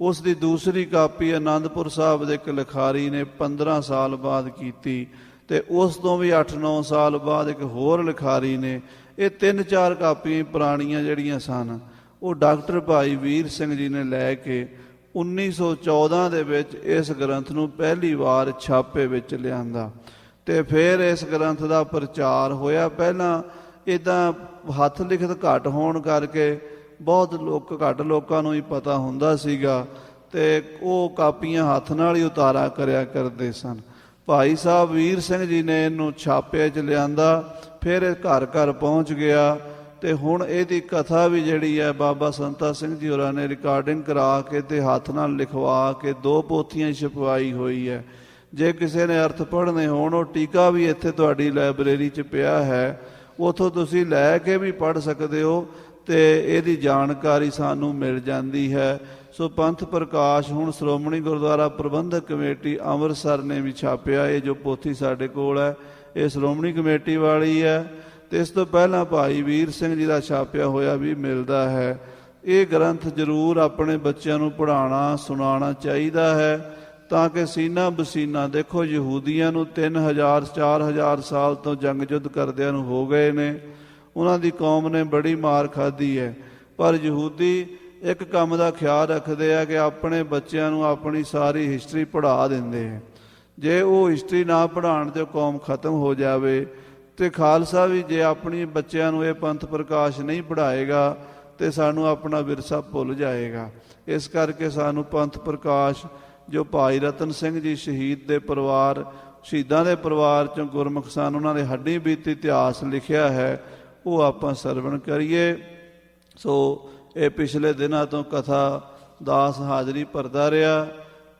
ਉਸ ਦੀ ਦੂਸਰੀ ਕਾਪੀ ਆਨੰਦਪੁਰ ਸਾਹਿਬ ਦੇ ਇੱਕ ਲਿਖਾਰੀ ਨੇ 15 ਸਾਲ ਬਾਅਦ ਕੀਤੀ ਤੇ ਉਸ ਤੋਂ ਵੀ 8-9 ਸਾਲ ਬਾਅਦ ਇੱਕ ਹੋਰ ਲਿਖਾਰੀ ਨੇ। ਇਹ 3-4 ਕਾਪੀਆਂ ਪੁਰਾਣੀਆਂ ਜਿਹੜੀਆਂ ਸਨ ਉਹ ਡਾਕਟਰ ਭਾਈ ਵੀਰ ਸਿੰਘ ਜੀ ਨੇ ਲੈ ਕੇ 1914 ਦੇ ਵਿੱਚ ਇਸ ਗ੍ਰੰਥ ਨੂੰ ਪਹਿਲੀ ਵਾਰ ਛਾਪੇ ਵਿੱਚ ਲਿਆਂਦਾ ਤੇ ਫਿਰ ਇਸ ਗ੍ਰੰਥ ਦਾ ਪ੍ਰਚਾਰ ਹੋਇਆ। ਪਹਿਲਾਂ ਇੱਦਾਂ ਹੱਥ ਲਿਖਤ ਘੱਟ ਹੋਣ ਕਰਕੇ ਬਹੁਤ ਘੱਟ ਲੋਕਾਂ ਨੂੰ ਹੀ ਪਤਾ ਹੁੰਦਾ ਸੀਗਾ ਤੇ ਉਹ ਕਾਪੀਆਂ ਹੱਥ ਨਾਲ ਹੀ ਉਤਾਰਾ ਕਰਿਆ ਕਰਦੇ ਸਨ। ਭਾਈ ਸਾਹਿਬ ਵੀਰ ਸਿੰਘ ਜੀ ਨੇ ਇਹਨੂੰ ਛਾਪੇ 'ਚ ਲਿਆਂਦਾ, ਫਿਰ ਇਹ ਘਰ ਘਰ ਪਹੁੰਚ ਗਿਆ ਤੇ ਹੁਣ ਇਹਦੀ ਕਥਾ ਵੀ ਜਿਹੜੀ ਹੈ ਬਾਬਾ ਸੰਤਾ ਸਿੰਘ ਜੀ ਹੋਰਾਂ ਨੇ ਰਿਕਾਰਡਿੰਗ ਕਰਾ ਕੇ ਤੇ ਹੱਥ ਨਾਲ ਲਿਖਵਾ ਕੇ 2 ਪੋਥੀਆਂ ਛਪਵਾਈ ਹੋਈ ਹੈ। ਜੇ ਕਿਸੇ ਨੇ ਅਰਥ ਪੜ੍ਹਨੇ ਹੋਣ ਉਹ ਟੀਕਾ ਵੀ ਇੱਥੇ ਤੁਹਾਡੀ ਲਾਇਬ੍ਰੇਰੀ 'ਚ ਪਿਆ ਹੈ, ਉੱਥੋਂ ਤੁਸੀਂ ਲੈ ਕੇ ਵੀ ਪੜ੍ਹ ਸਕਦੇ ਹੋ ਤੇ ਇਹਦੀ ਜਾਣਕਾਰੀ ਸਾਨੂੰ ਮਿਲ ਜਾਂਦੀ ਹੈ। ਸੋ ਪੰਥ ਪ੍ਰਕਾਸ਼ ਹੁਣ ਸ਼੍ਰੋਮਣੀ ਗੁਰਦੁਆਰਾ ਪ੍ਰਬੰਧਕ ਕਮੇਟੀ ਅੰਮ੍ਰਿਤਸਰ ਨੇ ਵੀ ਛਾਪਿਆ। ਇਹ ਜੋ ਪੋਥੀ ਸਾਡੇ ਕੋਲ ਹੈ ਇਹ ਸ਼੍ਰੋਮਣੀ ਕਮੇਟੀ ਵਾਲੀ ਹੈ ਤੇ ਇਸ ਤੋਂ ਪਹਿਲਾਂ ਭਾਈ ਵੀਰ ਸਿੰਘ ਜੀ ਦਾ ਛਾਪਿਆ ਹੋਇਆ ਵੀ ਮਿਲਦਾ ਹੈ। ਇਹ ਗ੍ਰੰਥ ਜ਼ਰੂਰ ਆਪਣੇ ਬੱਚਿਆਂ ਨੂੰ ਪੜ੍ਹਾਉਣਾ ਸੁਣਾਉਣਾ ਚਾਹੀਦਾ ਹੈ ਤਾਂ ਕਿ ਸੀਨਾ ਬਸੀਨਾ, ਦੇਖੋ ਯਹੂਦੀਆਂ ਨੂੰ 3000-4000 ਸਾਲ ਤੋਂ ਜੰਗ ਜੁੱਧ ਕਰਦਿਆਂ ਨੂੰ ਹੋ ਗਏ ਨੇ, ਉਹਨਾਂ ਦੀ ਕੌਮ ਨੇ ਬੜੀ ਮਾਰ ਖਾਧੀ ਹੈ, ਪਰ ਯਹੂਦੀ ਇੱਕ ਕੰਮ ਦਾ ਖਿਆਲ ਰੱਖਦੇ ਆ ਕਿ ਆਪਣੇ ਬੱਚਿਆਂ ਨੂੰ ਆਪਣੀ ਸਾਰੀ ਹਿਸਟਰੀ ਪੜ੍ਹਾ ਦਿੰਦੇ ਹੈ। ਜੇ ਉਹ ਹਿਸਟਰੀ ਨਾ ਪੜ੍ਹਾਉਣ ਤੇ ਕੌਮ ਖਤਮ ਹੋ ਜਾਵੇ ਤੇ ਖਾਲਸਾ ਵੀ ਜੇ ਆਪਣੀ ਬੱਚਿਆਂ ਨੂੰ ਇਹ ਪੰਥ ਪ੍ਰਕਾਸ਼ ਨਹੀਂ ਪੜ੍ਹਾਏਗਾ ਤੇ ਸਾਨੂੰ ਆਪਣਾ ਵਿਰਸਾ ਭੁੱਲ ਜਾਏਗਾ। ਇਸ ਕਰਕੇ ਸਾਨੂੰ ਪੰਥ ਪ੍ਰਕਾਸ਼ ਜੋ ਭਾਈ ਰਤਨ ਸਿੰਘ ਜੀ ਸ਼ਹੀਦ ਦੇ ਪਰਿਵਾਰ, ਸ਼ਹੀਦਾਂ ਦੇ ਪਰਿਵਾਰ 'ਚੋਂ ਗੁਰਮੁਖ ਸਨ, ਉਹਨਾਂ ਦੇ ਹੱਡੀ ਬੀਤੀ ਇਤਿਹਾਸ ਲਿਖਿਆ ਹੈ, ਉਹ ਆਪਾਂ ਸਰਵਣ ਕਰੀਏ। ਸੋ ਇਹ ਪਿਛਲੇ ਦਿਨਾਂ ਤੋਂ ਕਥਾ ਦਾਸ ਹਾਜ਼ਰੀ ਭਰਦਾ ਰਿਹਾ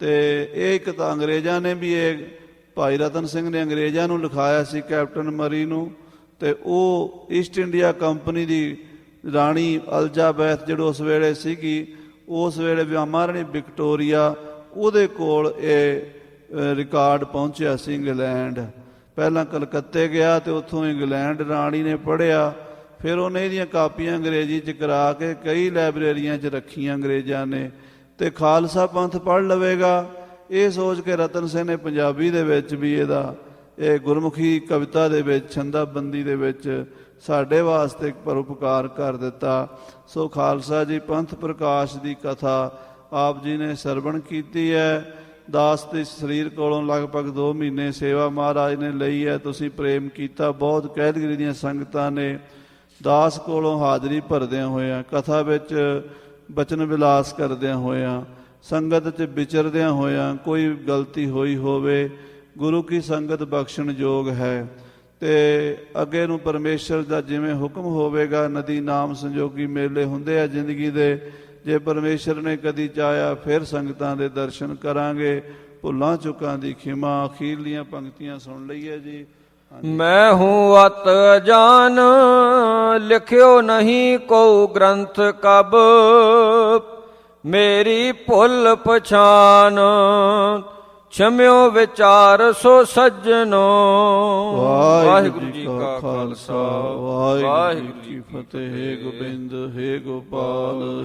ਤੇ ਇਹ ਇੱਕ ਤਾਂ ਅੰਗਰੇਜ਼ਾਂ ਨੇ ਵੀ ਇਹ ਭਾਈ ਰਤਨ ਸਿੰਘ ਨੇ ਅੰਗਰੇਜ਼ਾਂ ਨੂੰ ਲਿਖਾਇਆ ਸੀ, ਕੈਪਟਨ ਮਰੀ ਨੂੰ, ਤੇ ਉਹ ਈਸਟ ਇੰਡੀਆ ਕੰਪਨੀ ਦੀ ਰਾਣੀ ਅਲਜ਼ਾਬੈਥ ਜਿਹੜੀ ਉਸ ਵੇਲੇ ਸੀਗੀ, ਉਸ ਵੇਲੇ ਮਹਾਰਾਣੀ ਵਿਕਟੋਰੀਆ, ਉਹਦੇ ਕੋਲ ਇਹ ਰਿਕਾਰਡ ਪਹੁੰਚਿਆ ਸੀ ਇੰਗਲੈਂਡ। ਪਹਿਲਾਂ ਕਲਕੱਤੇ ਗਿਆ ਤੇ ਉੱਥੋਂ ਇੰਗਲੈਂਡ ਰਾਣੀ ਨੇ ਪੜ੍ਹਿਆ, ਫਿਰ ਉਹਨੇ ਇਹਦੀਆਂ ਕਾਪੀਆਂ ਅੰਗਰੇਜ਼ੀ 'ਚ ਕਰਾ ਕੇ ਕਈ ਲਾਇਬ੍ਰੇਰੀਆਂ 'ਚ ਰੱਖੀਆਂ ਅੰਗਰੇਜ਼ਾਂ ਨੇ ਤੇ ਖਾਲਸਾ ਪੰਥ ਪੜ੍ਹ ਲਵੇਗਾ ਇਹ ਸੋਚ ਕੇ ਰਤਨ ਸਿੰਘ ਨੇ ਪੰਜਾਬੀ ਦੇ ਵਿੱਚ ਵੀ ਇਹਦਾ ਇਹ ਗੁਰਮੁਖੀ ਕਵਿਤਾ ਦੇ ਵਿੱਚ ਛੰਦਾਬੰਦੀ ਦੇ ਵਿੱਚ ਸਾਡੇ ਵਾਸਤੇ ਇੱਕ ਪਰਉਪਕਾਰ ਕਰ ਦਿੱਤਾ। ਸੋ ਖਾਲਸਾ ਜੀ ਪੰਥ ਪ੍ਰਕਾਸ਼ ਦੀ ਕਥਾ ਆਪ ਜੀ ਨੇ ਸਰਵਣ ਕੀਤੀ ਹੈ। ਦਾਸ ਦੇ ਸਰੀਰ ਕੋਲੋਂ ਲਗਭਗ 2 ਮਹੀਨੇ ਸੇਵਾ ਮਹਾਰਾਜ ਨੇ ਲਈ ਹੈ। ਤੁਸੀਂ ਪ੍ਰੇਮ ਕੀਤਾ ਬਹੁਤ। ਕੈਲਗਰੀ ਦੀਆਂ ਸੰਗਤਾਂ ਨੇ ਦਾਸ ਕੋਲੋਂ ਹਾਜ਼ਰੀ ਭਰਦਿਆਂ ਹੋਇਆਂ, ਕਥਾ ਵਿੱਚ ਬਚਨ ਵਿਲਾਸ ਕਰਦਿਆਂ ਹੋਇਆਂ, ਸੰਗਤ 'ਚ ਵਿਚਰਦਿਆਂ ਹੋਇਆਂ ਕੋਈ ਗਲਤੀ ਹੋਈ ਹੋਵੇ, ਗੁਰੂ ਕੀ ਸੰਗਤ ਬਖਸ਼ਣ ਯੋਗ ਹੈ। ਤੇ ਅੱਗੇ ਨੂੰ ਪਰਮੇਸ਼ਰ ਦਾ ਜਿਵੇਂ ਹੁਕਮ ਹੋਵੇਗਾ, ਨਦੀ ਨਾਮ ਸੰਜੋਗੀ ਮੇਲੇ ਹੁੰਦੇ ਆ ਜ਼ਿੰਦਗੀ ਦੇ। ਜੇ ਪਰਮੇਸ਼ਰ ਨੇ ਕਦੀ ਚਾਹਿਆ ਫਿਰ ਸੰਗਤਾਂ ਦੇ ਦਰਸ਼ਨ ਕਰਾਂਗੇ। ਭੁੱਲਾਂ ਚੁੱਕਾਂ ਦੀ ਖਿਮਾ। ਅਖੀਰਲੀਆਂ ਪੰਕਤੀਆਂ ਸੁਣ ਲਈਏ ਜੀ। ਮੈਂ ਹੂੰ ਅਤ ਅਜਾਨ, ਲਿਖਿਓ ਨਹੀਂ ਕੋ ਗ੍ਰੰਥ ਕਬ, ਮੇਰੀ ਭੁੱਲ ਪਛਾਨ, ਛਮਿਓ ਵਿਚਾਰ ਸੋ ਸੱਜਣੋ। ਵਾਹਿਗੁਰੂ ਜੀ ਕਾ ਖਾਲਸਾ, ਵਾਹਿਗੁਰੂ ਜੀ ਕੀ ਫਤਿਹ। ਹੇ ਗੋਬਿੰਦ, ਹੇ ਗੋਪਾਲ।